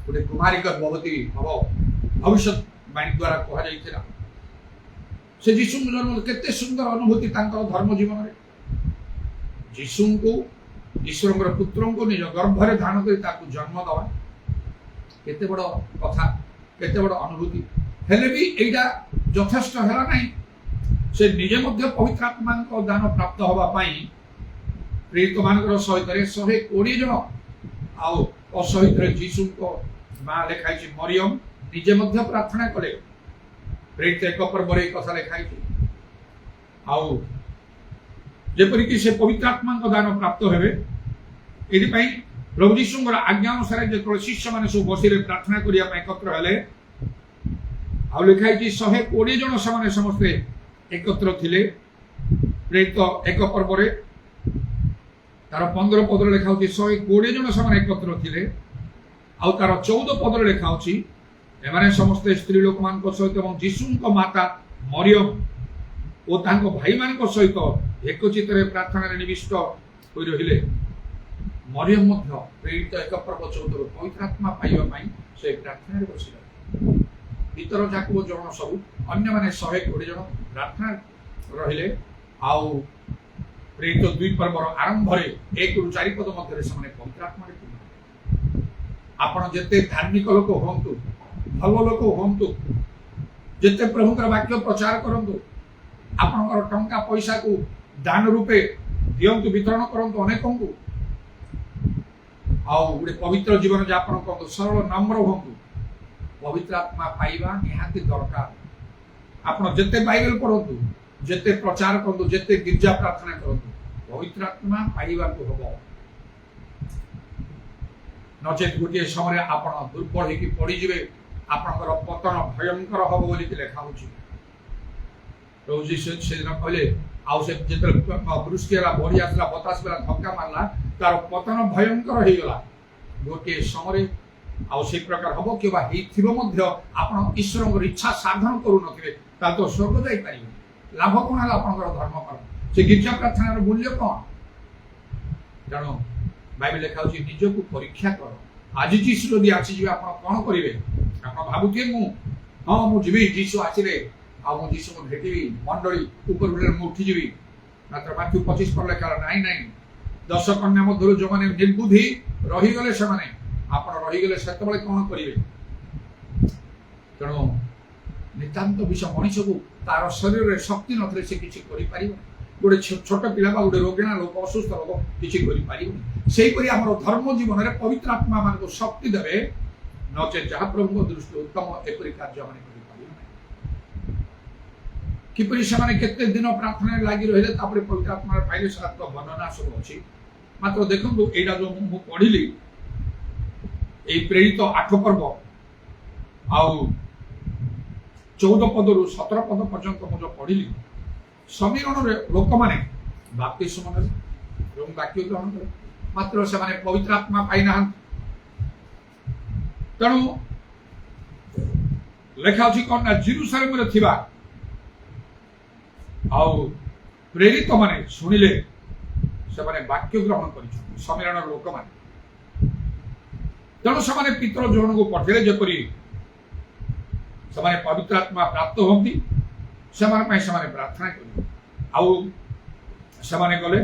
गोटे कुमारी गर्भवती हबो भविष्य वाणी द्वारा कहा जाइथिला से यीशु को जन्म केते सुंदर अनुभूति तांकर धर्म जीवन रे यीशु को ईश्वर पुत्र को निज गर्भ में धारण कर जन्म दवा केते बड़ कथा केते बड़ अनुभूति हेले भी एटा यथेष्ट हैला नहीं से निजे मध्य पवित्र आत्मा को दान प्राप्त होबा पई प्रेरित मानकर सहित रे 120 जन आउ असहित रे यीशु को मां लेखाई छी मरियम निजे मध्य प्रार्थना कले प्रेरित एक पर्व रे कथा लेखाई छी आउ जेपरि कि से पवित्र आत्मा को दान प्राप्त हेबे एदि पई प्रभु यीशुଙ୍କର आज्ञा अनुसार जे शिष्य माने सब बसिरे प्रार्थना करिया पई एकत्र हेले आ लिखाई कि 120 जन समान समस्त एकत्र थिले प्रेरित एक पर्व रे तार 15 पद रे लिखाउची 120 जन समान एकत्र थिले आ तार 14 पद रे लिखाउची एमाने समस्त स्त्री लोक मान को सहित एवं यीशुଙ୍କ माता मरियम ओ तांको भाई मान को सहित एकचित रे प्रार्थना रे निविष्ट होई रहिले मरियम मध्य प्रेरित एक पर्व 14 पवित्र आत्मा पाइबा पई से प्रार्थना रे बसिला भीतर जाको जण सब अन्य माने 120 जन प्रार्थना रहिले आउ प्रेरित 2 पर्वर आरंभ रे 1 रु 4 पद मध्य रे सने पवित्र आत्मा रे पूर्ण आपण जते धार्मिक लोक होंतु भलो लोक होंतु जते प्रभुकर वाक्य प्रचार करंतु आपनकर टंका पैसा को दान रूपे दियंतु वितरण करंतु अनेकों को आउ गोटे पवित्र जीवन यापन करंतु सरल नम्र होंतु पवित्र आत्मा पाइबा निहाती दरकार आपण जते बाइबल पढंतु जते प्रचार करंतु जते गिरजा प्रार्थना करंतु पवित्र आत्मा पाइबा को हबो नचेत गोटे समय आपण दुर्बल हेकि पड़ी जिवे आपनकर पतन भयंकर हबो बोली लेखा होची प्रभु यीशु से दिन कहले आउ से जेतल वृष्टिला बढी आसला बतास बेला धक्का मारला तार पतन भयंकर हे गला गोटे समय आउ से प्रकार हबो कि बा हेथिबो मध्य आपण ईश्वरଙ୍କ इच्छा साधन करू नथिबे ता तो स्वर्ग जाई पारिबे लाभ कोन हला आपनकर धर्म कर से गिरजा प्रार्थना रो मूल्य कोन ତେଣୁ ବାଇବେଲ ଲେଖା ହେଉଛି ନିଜକୁ ପରୀକ୍ଷା କର। ଆଜି ଯୀଶୁ ଯଦି ଆସିଯିବେ ଆପଣ କ'ଣ କରିବେ? ଆପଣ ଭାବୁଥିବେ ମୁଁ ଯିବି, ଯୀଶୁ ଆସିଲେ ଆଉ ମୁଁ ଯୀଶୁକୁ ଭେଟିବି, ମଣ୍ଡଳୀ ଉପର ମୁଁ ଉଠିଯିବି। ମାତ୍ର ମାଥ୍ୟୁ 25 ପରେ ଲେଖା ନାଇଁ 10 କନ୍ୟା ମଧ୍ୟରୁ ଯେଉଁମାନେ ନିର୍ବୁଦ୍ଧି ରହିଗଲେ ସେମାନେ ଆପଣ ରହିଗଲେ ସେତେବେଳେ କ'ଣ କରିବେ? ତେଣୁ ନିତାନ୍ତ ବିଷୟ ମଣିଷକୁ ତାର ଶରୀରରେ ଶକ୍ତି ନଥିଲେ ସେ କିଛି କରିପାରିବ। ଗୋଟେ ଛୋଟ ପିଲା ବା ଗୋଟେ ରୋଗିଣା ଲୋକ, ଅସୁସ୍ଥ ଲୋକ କିଛି କରିପାରିବନି। ସେହିପରି ଆମର ଧର୍ମ ଜୀବନରେ ପବିତ୍ର ଆତ୍ମା ମାନଙ୍କୁ ଶକ୍ତି ଦେବେ, ନଚେତ୍ ଯାହା ପ୍ରଭୁଙ୍କ ଦୃଷ୍ଟି ଉତ୍ତମ ଏପରି କାର୍ଯ୍ୟ ମାନେ କରିପାରିବେ ନାହିଁ। କିପରି ସେମାନେ କେତେ ଦିନ ପ୍ରାର୍ଥନାରେ ଲାଗି ରହିଲେ ତାପରେ ପବିତ୍ର ଆତ୍ମାର ପାଇଲେ ସାର ବର୍ଣ୍ଣନା ସବୁ ଅଛି। ମାତ୍ର ଦେଖନ୍ତୁ ଏଇଟା ଯୋଉ ମୁଁ ପଢିଲି এই প্রেরিত 8 পর্ব ଆଉ 14 ପଦରୁ 17 ପଦ ପର୍ଯ୍ୟନ୍ତ ମୁଁ ଯୋଉ ପଢିଲି, ସମୀରଣରେ ଲୋକମାନେ ବାପ୍ତିସ୍ମ ନେଲେ ଏବଂ ବାକ୍ୟ ଗ୍ରହଣ କଲେ, ମାତ୍ର ସେମାନେ ପବିତ୍ର ଆତ୍ମା ପାଇନାହାନ୍ତି। ତେଣୁ ଲେଖା ଅଛି କ'ଣ ନା ଜେରୁସାଲେମରେ ଥିବା ଆଉ ପ୍ରେରିତ ମାନେ ଶୁଣିଲେ, ସେମାନେ ବାକ୍ୟ ଗ୍ରହଣ କରିଛନ୍ତି ସମୀରଣର ଲୋକମାନେ। ତେଣୁ ସେମାନେ ପିତର ଜଣକୁ ପଠେଇଲେ ଯେପରି ସେମାନେ ପବିତ୍ର ଆତ୍ମା ପ୍ରାପ୍ତ ହୁଅନ୍ତି, ସେମାନେ ପାଇଁ ସେମାନେ ପ୍ରାର୍ଥନା କଲେ। ଆଉ ସେମାନେ ଗଲେ,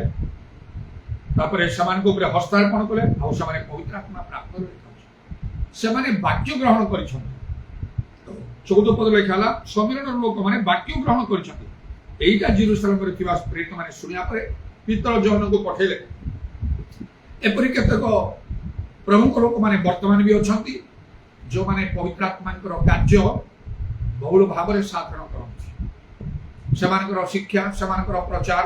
ତାପରେ ସେମାନଙ୍କ ଉପରେ ହସ୍ତାର୍ପଣ କଲେ, ଆଉ ସେମାନେ ପବିତ୍ର ଆତ୍ମା ପ୍ରାପ୍ତ ସେମାନେ ବାକ୍ୟ ଗ୍ରହଣ କରିଛନ୍ତି। 14 ପଦ ଲେଖା ହେଲା ସମୀରଣର ଲୋକମାନେ ବାକ୍ୟ ଗ୍ରହଣ କରିଛନ୍ତି। এইটা ଜେରୁସାଲେମରେ ଥିବା ପ୍ରେରିତ ମାନେ ଶୁଣିବା ପରେ ପିତର ଜଣକୁ ପଠେଇଲେ। ଏପରି କେତେକ ପ୍ରମୁଖ ଲୋକମାନେ ବର୍ତ୍ତମାନ ବି ଅଛନ୍ତି ଯେଉଁମାନେ ପବିତ୍ର ଆତ୍ମାଙ୍କର କାର୍ଯ୍ୟ ବହୁଳ ଭାବରେ ସାଧନ କରନ୍ତି। ସେମାନଙ୍କର ଶିକ୍ଷା, ସେମାନଙ୍କର ପ୍ରଚାର,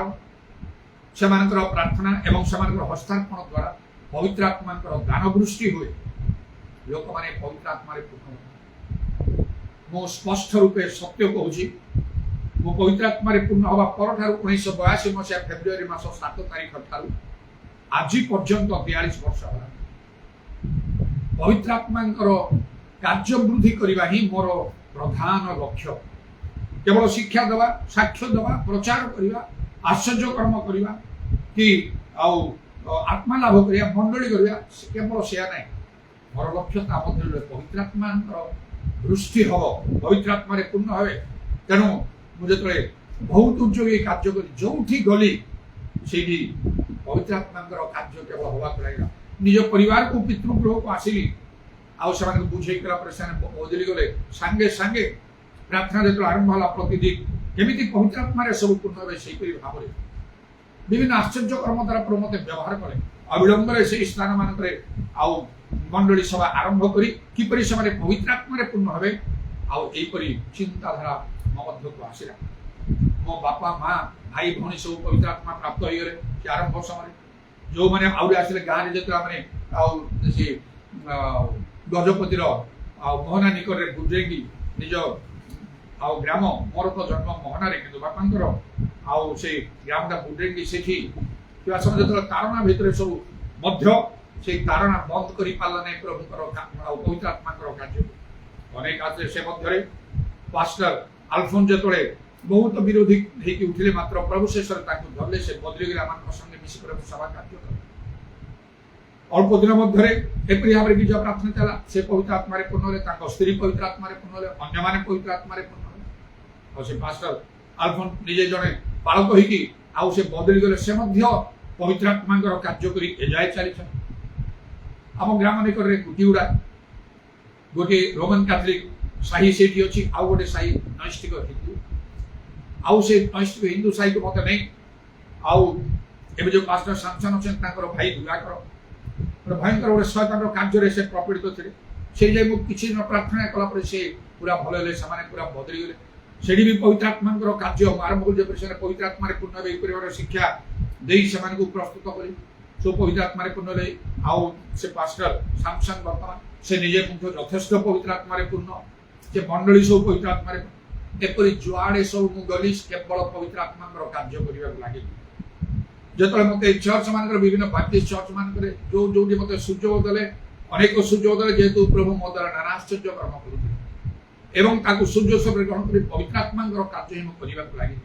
ସେମାନଙ୍କର ପ୍ରାର୍ଥନା ଏବଂ ସେମାନଙ୍କର ହସ୍ତାର୍ପଣ ଦ୍ୱାରା ପବିତ୍ର ଆତ୍ମାଙ୍କର ଦାନ ବୃଷ୍ଟି ହୁଏ। ଲୋକମାନେ ପବିତ୍ର ଆତ୍ମାରେ ପୂର୍ଣ୍ଣ ହୁଅନ୍ତି। ମୁଁ ସ୍ପଷ୍ଟ ରୂପେ ସତ୍ୟ କହୁଛି, ମୁଁ ପବିତ୍ର ଆତ୍ମାରେ ପୂର୍ଣ୍ଣ ହେବା ପରଠାରୁ 1982 ମସିହା ଫେବୃଆରୀ ମାସ 7 ତାରିଖ ଠାରୁ ଆଜି ପର୍ଯ୍ୟନ୍ତ 42 ବର୍ଷ ହେଲା ପବିତ୍ର ଆତ୍ମାଙ୍କର କାର୍ଯ୍ୟ ବୃଦ୍ଧି କରିବା ହିଁ ମୋର ପ୍ରଧାନ ଲକ୍ଷ୍ୟ। କେବଳ ଶିକ୍ଷା ଦେବା, ସାକ୍ଷ୍ୟ ଦେବା, ପ୍ରଚାର କରିବା, ଆଶ୍ଚର୍ଯ୍ୟ କର୍ମ କରିବା କି ଆଉ ଆତ୍ମା ଲାଭ କରିବା, ମଣ୍ଡଳୀ କରିବା, କେବଳ ସେୟା ନାହିଁ। ମୋର ଲକ୍ଷ୍ୟ ତା ମଧ୍ୟରେ ପବିତ୍ର ଆତ୍ମାଙ୍କର ବୃଷ୍ଟି ହବ, ପବିତ୍ର ଆତ୍ମାରେ ପୂର୍ଣ୍ଣ ହେବେ। ତେଣୁ ମୁଁ ଯେତେବେଳେ ବହୁତ ଉଦ୍ୟୋଗୀ କାର୍ଯ୍ୟ କରି ଯୋଉଠି ଗଲି ସେଇଠି ପବିତ୍ର ଆତ୍ମାଙ୍କର କାର୍ଯ୍ୟ କେବଳ ହବାକୁ ଲାଗିଲା। ନିଜ ପରିବାରକୁ ପିତୃଗୃହକୁ ଆସିଲି, ଆଉ ସେମାନଙ୍କୁ ବୁଝେଇ କଲା ପରେ ସେମାନେ ବଦଳି ଗଲେ। ସାଙ୍ଗେ ସାଙ୍ଗେ ପ୍ରାର୍ଥନା ଯେତେବେଳେ ଆରମ୍ଭ ହେଲା, ପ୍ରତିଦିନ କେମିତି ପବିତ୍ର ଆତ୍ମାରେ ସବୁ ପୂର୍ଣ୍ଣ ହେବେ ସେହିପରି ଭାବରେ ବିଭିନ୍ନ ଆଶ୍ଚର୍ଯ୍ୟ କର୍ମ ଦ୍ୱାରା ପ୍ରଭୁ ମୋତେ ବ୍ୟବହାର କଲେ। ଅବିଳମ୍ବରେ ସେହି ସ୍ଥାନ ମାନଙ୍କରେ ଆଉ ମଣ୍ଡଳୀ ସଭା ଆରମ୍ଭ କରି କିପରି ସେମାନେ ପବିତ୍ର ଆତ୍ମାରେ ପୂର୍ଣ୍ଣ ହେବେ, ଆଉ ଏହିପରି ଚିନ୍ତାଧାରା ମୋ ମଧ୍ୟକୁ ଆସିଲା। ମୋ ବାପା, ମା, ଭାଇ, ଭଉଣୀ ସବୁ ପବିତ୍ର ଆତ୍ମା ପ୍ରାପ୍ତ ହୋଇଗଲେ ସେ ଆରମ୍ଭ ସମୟରେ। ଯେଉଁମାନେ ଆହୁରି ଆସିଲେ ଗାଁରେ ଯେତେବେଳେ ଆମେ ଆଉ ସେ ଗଜପତିର ଆଉ ମୋହନା ନିକଟରେ ବୁଝେଇକି ନିଜ ଆଉ ଗ୍ରାମ, ମୋର ତ ଜନ୍ମ ମୋହନାରେ କିନ୍ତୁ ବାପାଙ୍କର ଆଉ ସେ ଗ୍ରାମଟା ବୁଡେଇକି ସେଠି ଥିବା ସମୟ ଯେତେବେଳେ ତାରଣା ଭିତରେ ସବୁ ମଧ୍ୟ ସେଇ ତାରଣା ବନ୍ଦ କରିପାରିଲା ନାହିଁ ପ୍ରଭୁଙ୍କର ଆଉ ପବିତ୍ର ଆତ୍ମାଙ୍କର କାର୍ଯ୍ୟ। ଅନେକ ଆସିଲେ ସେ ମଧ୍ୟରେ ପାଷ୍ଟର ଆଲଫୋନ୍ ଯେତେବେଳେ ବହୁତ ବିରୋଧୀ ହେଇକି ଉଠିଲେ, ମାତ୍ର ପ୍ରଭୁ ଶେଷରେ ତାଙ୍କୁ ଧରିଲେ, ସେ ବଦଳିଗଲେ, ଆମମାନଙ୍କ ସଙ୍ଗେ ମିଶି ପ୍ରଭୁ ସଭା କାର୍ଯ୍ୟ କଲେ। ଅଳ୍ପ ଦିନ ମଧ୍ୟରେ ଏପରି ଭାବରେ ବିଜୟ ପ୍ରାର୍ଥନା ଚାଲା। ସେ ପବିତ୍ର ଆତ୍ମାରେ ପୂର୍ଣ୍ଣ ହେଲେ, ତାଙ୍କ ସ୍ତ୍ରୀ ପବିତ୍ର ଆତ୍ମାରେ ପୂର୍ଣ୍ଣ ହେଲେ, ଅନ୍ୟମାନେ ପବିତ୍ର ଆତ୍ମାରେ ପୂର୍ଣ୍ଣ ହେଲେ। ଆଉ ସେ ପାଷ୍ଟର ଆଲଫୋନ୍ ନିଜେ ଜଣେ ବାଳକ ହେଇକି ଆଉ ସେ ବଦଳି ଗଲେ, ସେ ମଧ୍ୟ ପବିତ୍ର ଆତ୍ମାଙ୍କର କାର୍ଯ୍ୟ କରି ଏଯାଏ ଚାଲିଛନ୍ତି। ଆମ ଗ୍ରାମ ନିକଟରେ ଗୁଟିଗୁଡ଼ା ଗୋଟିଏ ରୋମାନ କାଥଲିକ ସାହି ସେଇଠି ଅଛି, ଆଉ ଗୋଟେ ସାହି ନୈଷ୍ଠିକ ହିନ୍ଦୁ। ଆଉ ସେ ନୈଷ୍ଠିକ ହିନ୍ଦୁ ସାହିକୁ ମୋତେ ନେଇ ଆଉ ଏବେ ଯୋଉ ପାଷ୍ଟର ସାମସନ୍ ଅଛନ୍ତି ତାଙ୍କର ଭାଇ ଦିବାକର ଭୟଙ୍କର ଗୋଟେ ଶୟତାନର କାର୍ଯ୍ୟରେ ସେ ପ୍ରପୀଡ଼ିତ ଥିଲେ। ସେଇ ଯାଇ ମୁଁ କିଛି ଦିନ ପ୍ରାର୍ଥନା କଲା ପରେ ସେ ପୁରା ଭଲ ହେଲେ, ସେମାନେ ପୁରା ବଦଳିଗଲେ। ସେଠି ବି ପବିତ୍ର ଆତ୍ମାଙ୍କର କାର୍ଯ୍ୟ ଆରମ୍ଭ କରି ଯେପରି ସେମାନେ ପବିତ୍ର ଆତ୍ମାରେ ପୂର୍ଣ୍ଣ ହେବେ ଏହିପରି ଭାବରେ ଶିକ୍ଷା ଦେଇ ସେମାନଙ୍କୁ ପ୍ରସ୍ତୁତ କରି ସବୁ ପବିତ୍ର ଆତ୍ମାରେ ପୂର୍ଣ୍ଣ ହେଲେ। ଆଉ ସେ ପାଷ୍ଟର ସାମସନ୍ ବର୍ତ୍ତମାନ ସେ ନିଜେ ମଧ୍ୟ ଯଥେଷ୍ଟ ପବିତ୍ର ଆତ୍ମାରେ ପୂର୍ଣ୍ଣ, ସେ ମଣ୍ଡଳୀ ସବୁ ପବିତ୍ର ଆତ୍ମାରେ। ଏପରି ଯୁଆଡ଼େ ସବୁ ମୁଁ ଗଲି କେବଳ ପବିତ୍ର ଆତ୍ମାଙ୍କର କାର୍ଯ୍ୟ କରିବାକୁ ଲାଗିଲି। ଯେତେବେଳେ ମୋତେ ଚର୍ଚ୍ଚ ମାନଙ୍କରେ ବିଭିନ୍ନ ବାପ୍ଟିଷ୍ଟ ଚର୍ଚ୍ଚ ମାନଙ୍କରେ ଯୋଉଠି ମୋତେ ସୁଯୋଗ ଦେଲେ, ଅନେକ ସୁଯୋଗ ଦେଲେ, ଯେହେତୁ ପ୍ରଭୁ ମୋ ଦ୍ୱାରା ନାନା ଆଶ୍ଚର୍ଯ୍ୟ କର୍ମ କରୁଥିଲେ ଏବଂ ତାକୁ ସୁଯୋଗ ଗ୍ରହଣ କରି ପବିତ୍ର ଆତ୍ମାଙ୍କର କାର୍ଯ୍ୟ ହିଁ ମୁଁ କରିବାକୁ ଲାଗିଲି।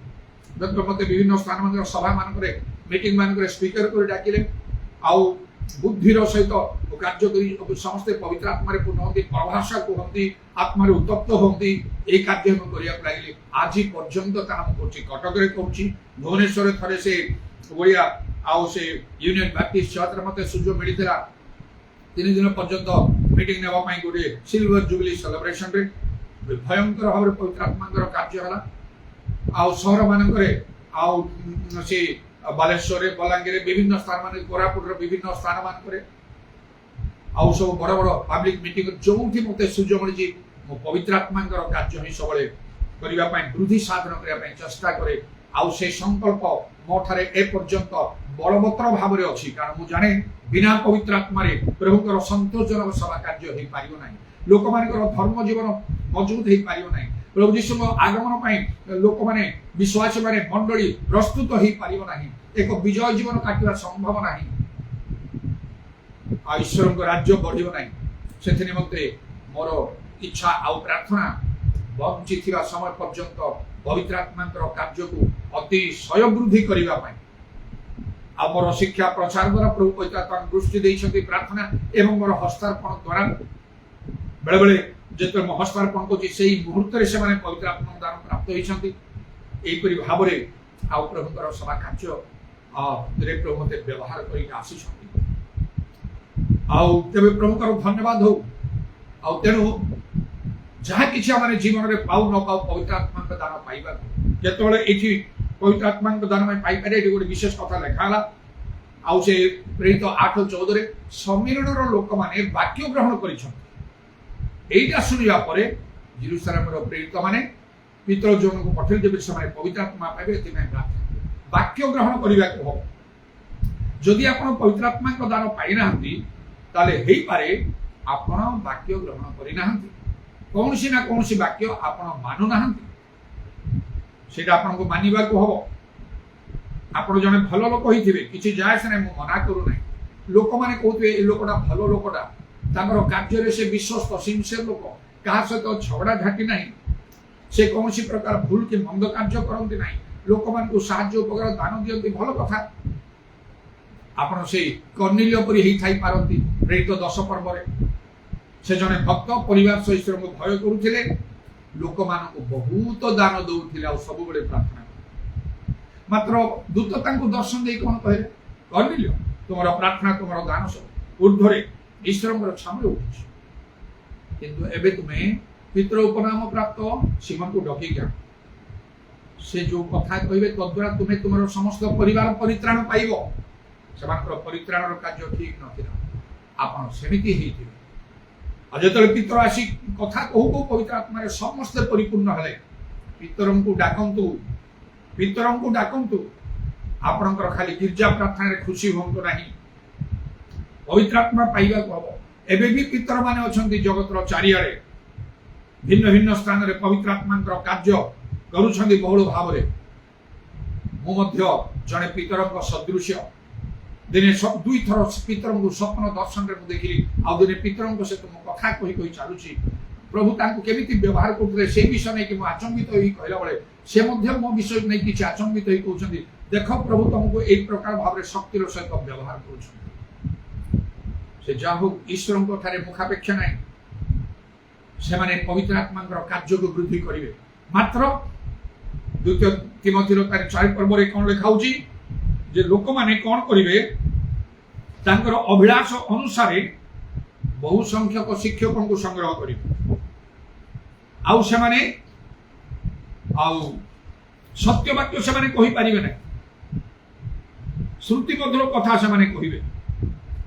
ଯେତେବେଳେ ମୋତେ ବିଭିନ୍ନ ସ୍ଥାନ ମାନଙ୍କର ସଭା ମାନଙ୍କରେ ମିଟିଂ ମାନଙ୍କରେ ସ୍ପିକର କରି ଡାକିଲେ, आउ बुद्धिर सहित कार्य करी समस्ते पवित्र आत्मारे पूर्ण होती प्रभाषा कहती आत्मारे उत्तप्त होती ये कार्य हम करिया लगे आज पर्यंत काम करछि कटक रे करछि भुवनेश्वर थरे से ओडिया आउ से यूनियन बैप्टिस्ट चर्च मते सुजो मिलितरा 3 दिन पर्यंत मीटिंग नेबा पई गोटे सिल्वर जुबली सेलिब्रेशन रे भयंकर भाव पवित्र आत्मा कार्य हला आउ शहर मानकरे आउ से बालेश्वर बलांगीर विभिन्न स्थान मान कोरापुट विभिन्न स्थान मान आउ सब बड़ बड़ पब्लिक मीटिंग जो मत सुजोग मिली मो पवित्र आत्मा कार्य ही सब करने वृद्धि साधन करने चेष्टा करे आउ से संकल्प मो ठारे ए पर्यंत बलवत्तर भाव में अच्छी कारण मुझे जाने बिना पवित्र आत्मा प्रभुकर संतोषजनक सेवा कार्य हो पार ना लोक मान धर्म जीवन मजबूत हो पार ना प्रभु जीशु आगमन पर लोक मैंने विश्वासी माने मंडली प्रस्तुत हो पार ना एक विजय जीवन काटिया संभव ना ईश्वर को राज्य बढ़ ना से निमंते मोर इच्छा आउ प्रार्थना बंची समय पर्यंत पवित्र आत्मा कार्य को अतिशय वृद्धि करने मोर शिक्षा प्रचार द्वारा प्रभु पवित्र आत्मा दृष्टि देते प्रार्थना एवं मोर हस्तार्पण द्वारा बेले बेले जो मो हस्तार्पण कर मुहूर्त से पवित्र आत्मा दान प्राप्त होती भाव में आउ प्रभुकर सभा कार्य प्रभु मत व्यवहार कर तेरे प्रभुकर धन्यवाद हो तेणु जहाँ किसी आम जीवन में पाऊ न पाऊ पवित्र आत्मा दान पाइबा जो पवित्र आत्मा दान में पाइपारे गोटे विशेष कथा लिखाला आउ से प्रेरित 8:14 सम्मिलन लोक मैंने वाक्य ग्रहण कर शुणा जेरुसलेम प्रेरित मैंने पितर जन को पठे जब से पवित्र आत्मा पाइबे वाक्य ग्रहण करने को हम जदि आप पवित्र आत्मा दान पाई ना पारे आपण वाक्य ग्रहण करना कौन सी ना कौन सी वाक्य आपण मानु ना सेटा आपको मानिबा को हबो आपण जने भल लोक होइथिबे किछि जाय से नै मना करू नै लोक माने कहउथे ए लोकटा भल लोकटा तांगर कार्य रे से विश्वस्त सिंसियर लोक कहा सहित झगड़ा झाटी नै से कौन सी प्रकार भूल के मंद कार्य करंती नै लोक मान को साहाय्य उपकार दान दियंती भल कथा आपण से कर्नेलिय परि हेइ थाई पारंती प्रेरित 10 पर्व रे से जने भक्त परिवार सहित ईश्वर को भय करुथिले लोक मान को बहुत दान दउथिले आ सब बड़े प्रार्थना मात्र दूत तांको दर्शन दे कोन कहले कर्नेलिय तुमरा प्रार्थना तुमरा दान सब ऊर्ध्वरे ईश्वरଙ୍କର छामले उठिछ किंतु एबे तुमे पितर उपनाम प्राप्त सीमन को डकी क्या से जो कथा कहबे तद्वारा तुमे तुमरा समस्त परिवार परित्राण पाइबो सेमानकर परित्राणर कार्य ठीक नथिला आपण सेमिति हेइथिबे जो पितर आसी कथा कहू पवित्र आत्मा समस्ते परिपूर्ण हेले पितर को डाकंतु आपणकर खाली गिरजा प्रार्थना खुशी हूँ ना पवित्र आत्मा पाइबा को हम एबे भी पितर माने अछंती जगतर चारिआडे भिन्न भिन्न स्थान रे पवित्र आत्मा कार्य करुछंती बहुल भाव में मु मध्य जने पितर सदृश्य दिने सब दुई थर पितर को स्वप्न दर्शन रे देखिली आ दिने पितर सहित मो कथा कही कही चलुची प्रभु तांको केमिति व्यवहार करते से विषय नहीं कि मो आचंबित होई कहला बळे से मध्य मो विषय नहीं कि आचंबित होई कहउछंती देखो प्रभु तुमको एक प्रकार भाव रे शक्तिर सहित व्यवहार करूछंती से जाहु ईश्वर को थारे मुखापेक्षा नहीं से माने पवित्र आत्मा कार्य को वृद्धि करिवे मात्र द्वितीय तिमोथी 4 पर्व रे कोन लिखाउची जे लोक माने कोन करिवे तांकर अभिलाष अनुसार बहु संख्यक शिक्षकों को संग्रह करिवे आउ से माने आउ सत्य वाक्य से माने कहि परिबे नै श्रुति मधुर कथा से माने कहिबे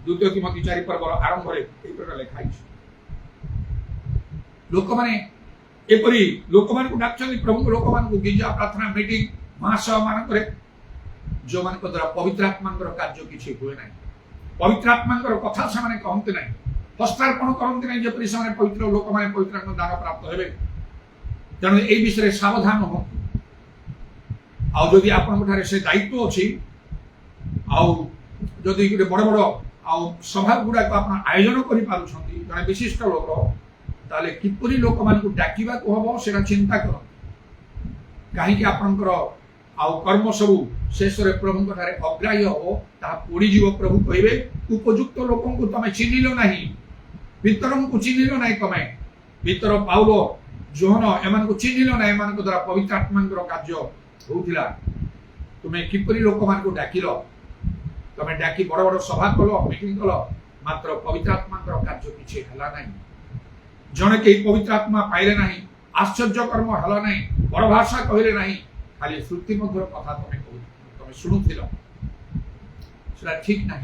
द्वितीय तिमोथी 4 पर्व आरंभ रे एई प्रकार लिखाइ लोक माने एपरी लोक मान को डाकछन प्रभु लोक मान को गिरजा प्रार्थना मीटिंग महासभा मान करे जो मान को द्वारा पवित्र आत्मा कार्य किसी हुए ना पवित्र आत्मा कथा से कहते ना हस्तार्पण करते ना जपरी से पवित्र लोक मैंने पवित्र आत्मा दान प्राप्त हे तेणु ये विषय सावधान हो आदि आपण से दायित्व अच्छी आदि गोटे बड़ बड़ सभा गुड़ाक आप आयोजन कर जड़े विशिष्ट लोक ताले किपरि लोक मान डाकिबा को हम से चिंता कर कहीं आपणकर आउ कर्म सबू शेष प्रभु अग्राह्य हम ताहा पोड़ीज प्रभु कहे उपयुक्त लोक तमें चिन्हिल ना भीतर को चिन्हिल ना तमें भीतर पाउल जोहन एम चिन्हिल ना एम द्वारा पवित्र आत्मा कार्य होता तुम्हें किपरि लोक मान डाकिल तमें डाकी बड़ बड़ सभा कल मीटिंग कल मात्र पवित्र आत्मा कार्य किसी है ना जड़े कहीं पवित्र आत्मा पाइले ना आश्चर्य कर्म है ना बड़ भाषा कहले ना खाली श्रुति मधुर कथा तुम्हें शुणुल से ठीक ना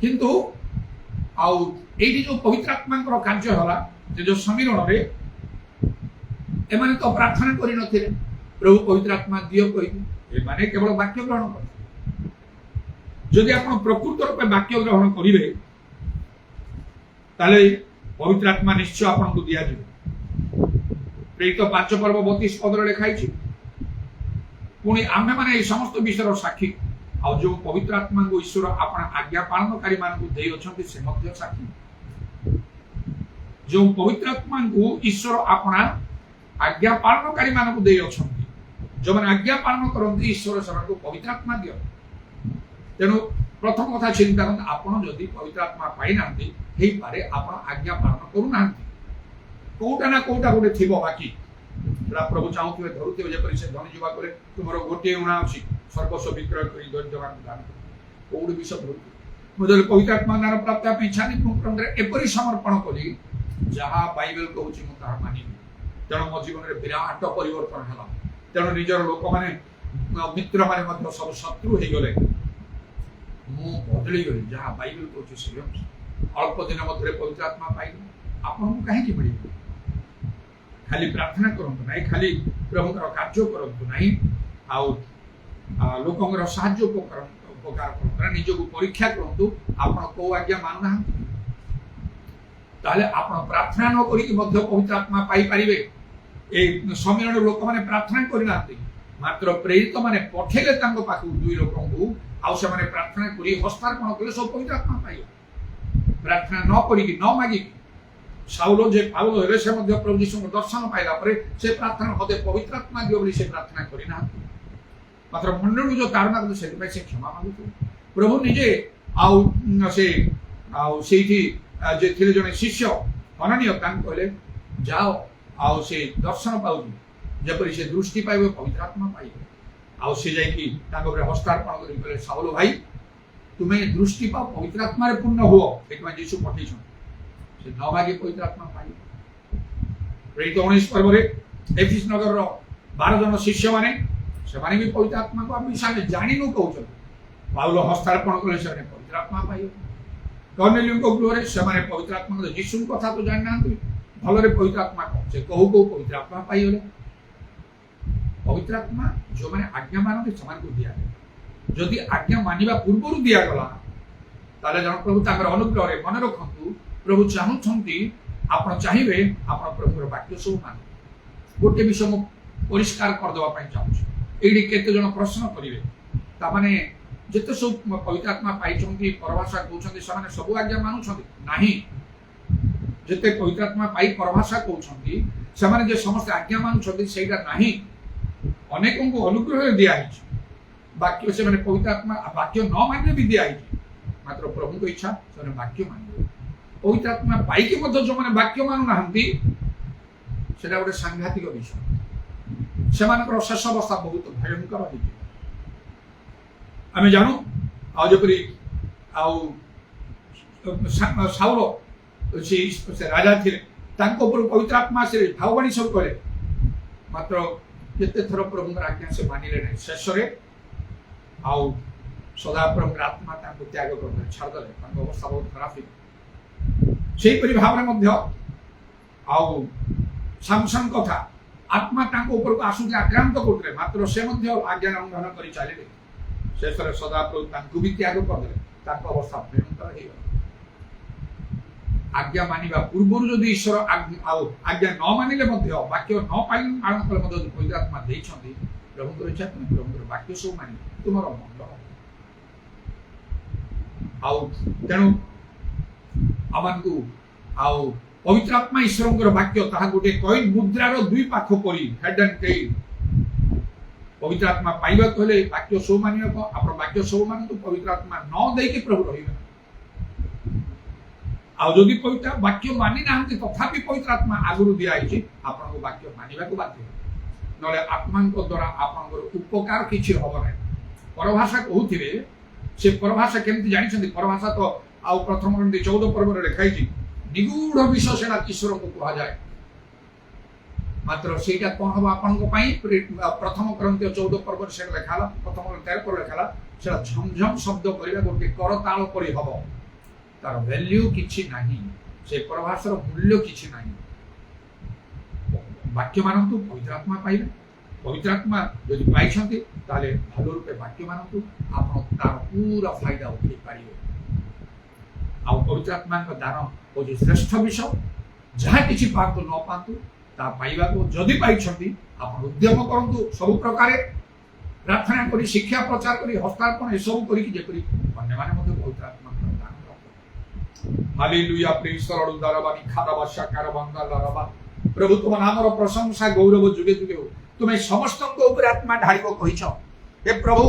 किंतु आउ जो पवित्र आत्मा कार्य है जो समीरण में एमाने तो प्रार्थना करि नथिले प्रभु पवित्र आत्मा दियो कहि एमाने केवल वाक्य ग्रहण कर जदि आपण प्रकृत रूपे वाक्य ग्रहण करिवे ताले पवित्र आत्मा निश्चय आपण को दिया जिवो प्रेरित 5 पर्व 32 पदर लिखाई छी पुणी आमे माने ए समस्त विषयर साक्षी आ जो पवित्र आत्मा को ईश्वर आपण आज्ञा पालनकारी मान को देई अछंती से मध्य साक्षी जो पवित्र आत्मा को ईश्वर आपना आज्ञा पालनकारी मान को दे जो मैंने आज्ञा पालन करते ईश्वर से पवित्र आत्मा दियो तेणु प्रथम कथा चिंता करते आपड़ जदि पवित्र आत्मा पाई ना पारे आप आज्ञा पालन करूना कोटा ना कोटा गोटे थी बाकी प्रभु चाहूे धरुवे जपरी से धनी जुवा करे तुम गोटे उणा अच्छी सर्वस्व विक्रय कर दरिद्र दान कौटे विष धरुवे पवित्र आत्मा दान प्राप्त इच्छा नहीं एपरी समर्पण कली जहाँ बाइबल कहूँ मानी तेणु मो जीवन में विराट परिवर्तन है तेणु निजर लोक मैंने मित्र मैंने सब शत्रु हो गले मु बदली गली जहाँ बाइबल कहूँ अल्प दिन मध्य पवित्र आत्मा पाइल आपको कहीं मिल खाली प्रार्थना करूँ ना खाली प्रभु कार्य करूँ ना लोक साहाय्य उपकार करूँ निज को परीक्षा करूँ आप कौ आज्ञा मानुना ताले आप प्रार्थना न करी पवित्र आत्मा पाई पारिबे ए सम्मेलन लोक माने प्रार्थना करना मात्र प्रेरित माने पठेले तांको पाखु दुई लोकन को आउ से माने प्रार्थना करी हस्तार्पण कले सब पवित्र आत्मा पाइयो प्रार्थना न करी न मागी साउल जे पाउल हेले से मध्य प्रभु यीशु को दर्शन पाइला परे से प्रार्थना होते पवित्र आत्मा दियो बोली से प्रार्थना करिना मात्र मंडल जो तारणा को से से क्षमा मागु प्रभु निजे आउ सेठी जे थिले जने शिष्य अनन्य तांको कहले जाओ आउ से दर्शन पाउनी जपरी से दृष्टि पाइबे पवित्र आत्मा पाइबे आउ से जाई तांको रे हस्तार्पण करि कहले साउल भाई तुम्हें दृष्टि पाओ पवित्र आत्मा रे पूर्ण हो एतमा यीशु पठिछन से नभागी पवित्र आत्मा पाइबे प्रेरित 19 पर्व रे एफिस नगर रो 12 जन शिष्य माने से माने भी पवित्र आत्मा को विषय में जानि नो कहउछ पाउल हस्तार्पण कले से पवित्र आत्मा पाइबे कर्नेलियस को गृह से माने पवित्र आत्मा यीशु कथा तो जान ना भलरे पवित्र आत्मा से कहू कहू पवित्र आत्मा पाइले पवित्र आत्मा जो मैंने आज्ञा मानते समान को दिया जदि आज्ञा मानिबा पूर्व दिया गला ताले जन प्रभु ताकर अनुग्रह रे मन रखंतु प्रभु चाहूछंती आपण चाहिबे आपण प्रभुर वाक्य सब मान गोटे विषय मु परिष्कार कर देबा पई चाहूछ एडी केते जन प्रश्न करिवे ता माने जेते सब पवित्र आत्मा पाइछंती परभाषा कहउछंती समान सब आज्ञा मानुछंती नाही जेते पवित्र आत्मा पाई परभाषा कहउछंती समान जे समस्त आज्ञा मानुछंती सेटा नाही अनेकों को अनुग्रह दिया है वाक्य से मैंने पवित्र आत्मा वाक्य न मानने भी दिया है मात्र प्रभु को इच्छा से वाक्य मान पवित्र आत्मा पाई के मध्य जो मैंने वाक्य मानु नाहंती सेटा गोटे सांघातिक विषय सेमानकर शेष अवस्था बहुत भयंकर हो आमे जानू आ जपरी आउ साउल से राजा थे तांको ऊपर पवित्र आत्मा से भाववाणी सब करे मात्र केते थर प्रभु आज्ञा से मानिले नहीं शेष रे आउ सदा प्रभु आत्मा तांको त्याग कर छाड़ दले तांको अवस्था बहुत खराब थी सेही परि भावना मध्य आउ सामसन कथा आत्मा तांको ऊपर को आसुके आक्रांत करते मात्र से मध्य आज्ञा उल्लंघन करि चलिले शेष रे सदा प्रभु तांको भी त्याग कर दले तांको अवस्था भयंकर हे आज्ञा मानिबा पूर्व जदि ईश्वर आज्ञा न मानिले मध्य वाक्य न पालन पालन कले मध्य पवित्र आत्मा देइछंती प्रभु इच्छा तुम प्रभु वाक्य सब मानि तुमर मंगल आउ तेणु आमको आउ पवित्र आत्मा ईश्वर वाक्य ताहा गोटे कॉइन मुद्रार दुई पाख परी हेड एंड टेल पवित्र आत्मा पाइबा हेले वाक्य सब मानिबा आप वाक्य सब मानतु पवित्र आत्मा न देकी प्रभु रहिबे आ जदि पवित्र वाक्य मानि नाहंती तथापि पवित्र आत्मा आगुरु दिया आइछि आपनको वाक्य मानिबा को बाध्य नले आत्मा द्वारा आपनकर उपकार किछि होबो नै परभाषा कहूथिबे से परभाषा केमति जानिछन्ति परभाषा तो आ प्रथम ग्रंथि 14 पर्व रे लिखाइछि निगूढ़ विषय सेना ईश्वर को कहा जाए मात्र सेटा कोन हो आपनको पई प्रथम ग्रंथि 14 पर्व से लिखाला प्रथम 13 पर्व लिखाला सेटा झमझम शब्द करिबा गोटे करताल परि हबो तार वैल्यू किछि नाही से परभाषार मूल्य किछि नाही वाक्य मानतु पवित्र आत्मा पाइबे पवित्र आत्मा यदि पाइछन्ति ताले भलो रूपे वाक्य मानतु आपण तार पूरा फायदा उठै पारिबे आ पवित्र आत्मा का दान होछि श्रेष्ठ विषय जहा किछि पातु न पातु ता पाइबा को जदि पाइछन्ति आपण उद्यम करंतु सब प्रकार प्रार्थना करी शिक्षा प्रचार करी हस्तार्पण ए सब करी जे करी अन्य माने मते पवित्र आत्मा का दान हालेलुया प्रेम सरल उदारबानी खाराबा शाकाराबांगा लाराबा प्रभु तुम नामर प्रशंसा गौरव जुगे जुगे हो तुम्हें समस्त ऊपर आत्मा ढालिबो कहिछ हे प्रभु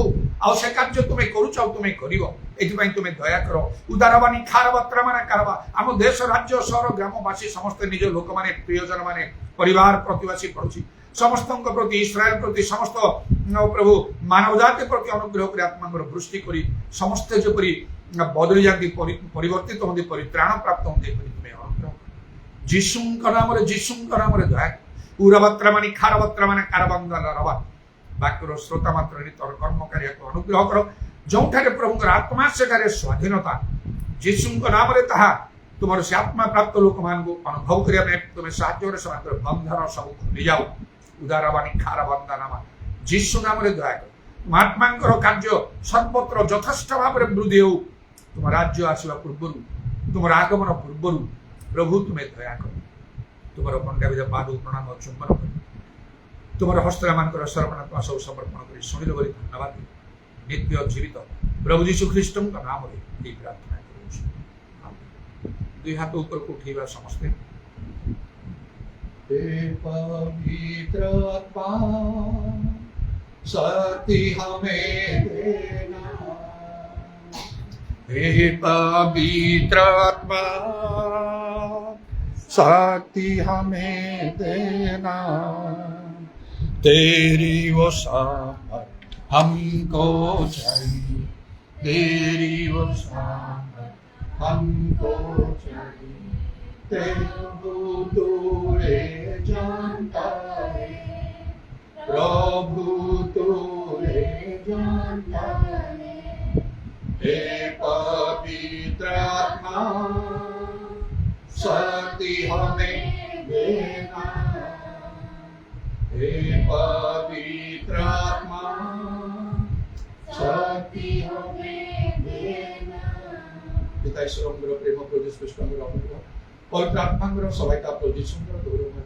आउ से कार्य तुम्हें करूछ तुम्हें करिवो एथि पई तुम्हें दया करो उदारबानी खाराबत्रा माने करबा हम देश राज्य शहर ग्रामवासी समस्त निज लोक माने प्रियजन माने परिवार प्रतिवासी पड़ोसी समस्त प्रति इस्राएल प्रति समस्त प्रभु मानव जाति प्रति अनुग्रह कर आत्मा वृष्टि करी समस्त जेपरी बदली जाती परिवर्तित होते परित्राण प्राप्त होते तुम्हें अनुग्रह जीशुंक नाम रे दया पूरावत्रा मानी खारवत्रा माने कारबंदल रवा वाक्यर श्रोता मात्र तोर कर्मकारी को अनुग्रह करो जोठारे प्रभु आत्मा सेठारे स्वाधीनता जीशुंक नाम रे ताहा तुमर से आत्मा प्राप्त लोक मान को अनुभव करिया में तुम्हें साहाय्य रे समात्र बंधन सब खुली जाओ उदारवानी खारबंदल नाम जीशु नाम रे दया करो महात्मांकर कार्य सर्वत्र यथेष्ट भाव रे वृद्धि हो तुम राज्य आसवा पूर्व तुम आगमन पूर्व प्रभु तुम्हें दया कर तुम पंडाविद पाद प्रणाम चुंबन कर तुम हस्तमान सर्वनात्मा सब समर्पण कर शुणिल धन्यवाद नित्य जीवित प्रभु यीशु ख्रीष्ट नाम प्रार्थना करुँ दुई हाथ ऊपर को उठेगा समस्ते पवित्र आत्मा शक्ति हमें देना हे पवित्र आत्मा शक्ति हमें देना तेरी वो सामर्थ हमको चाहिए तेरी वो सामर्थ हमको चाहिए प्रभु तूने जानता है प्रभु तूने जानता है हे पवित्र आत्मा शक्ति हमें देना हे पवित्र आत्मा शक्ति हमें देना पिता ईश्वर प्रेम प्रभु श्रेष्ठ अनुग्रह पवित्र आत्मा सहायता प्रभु यीशु गौरव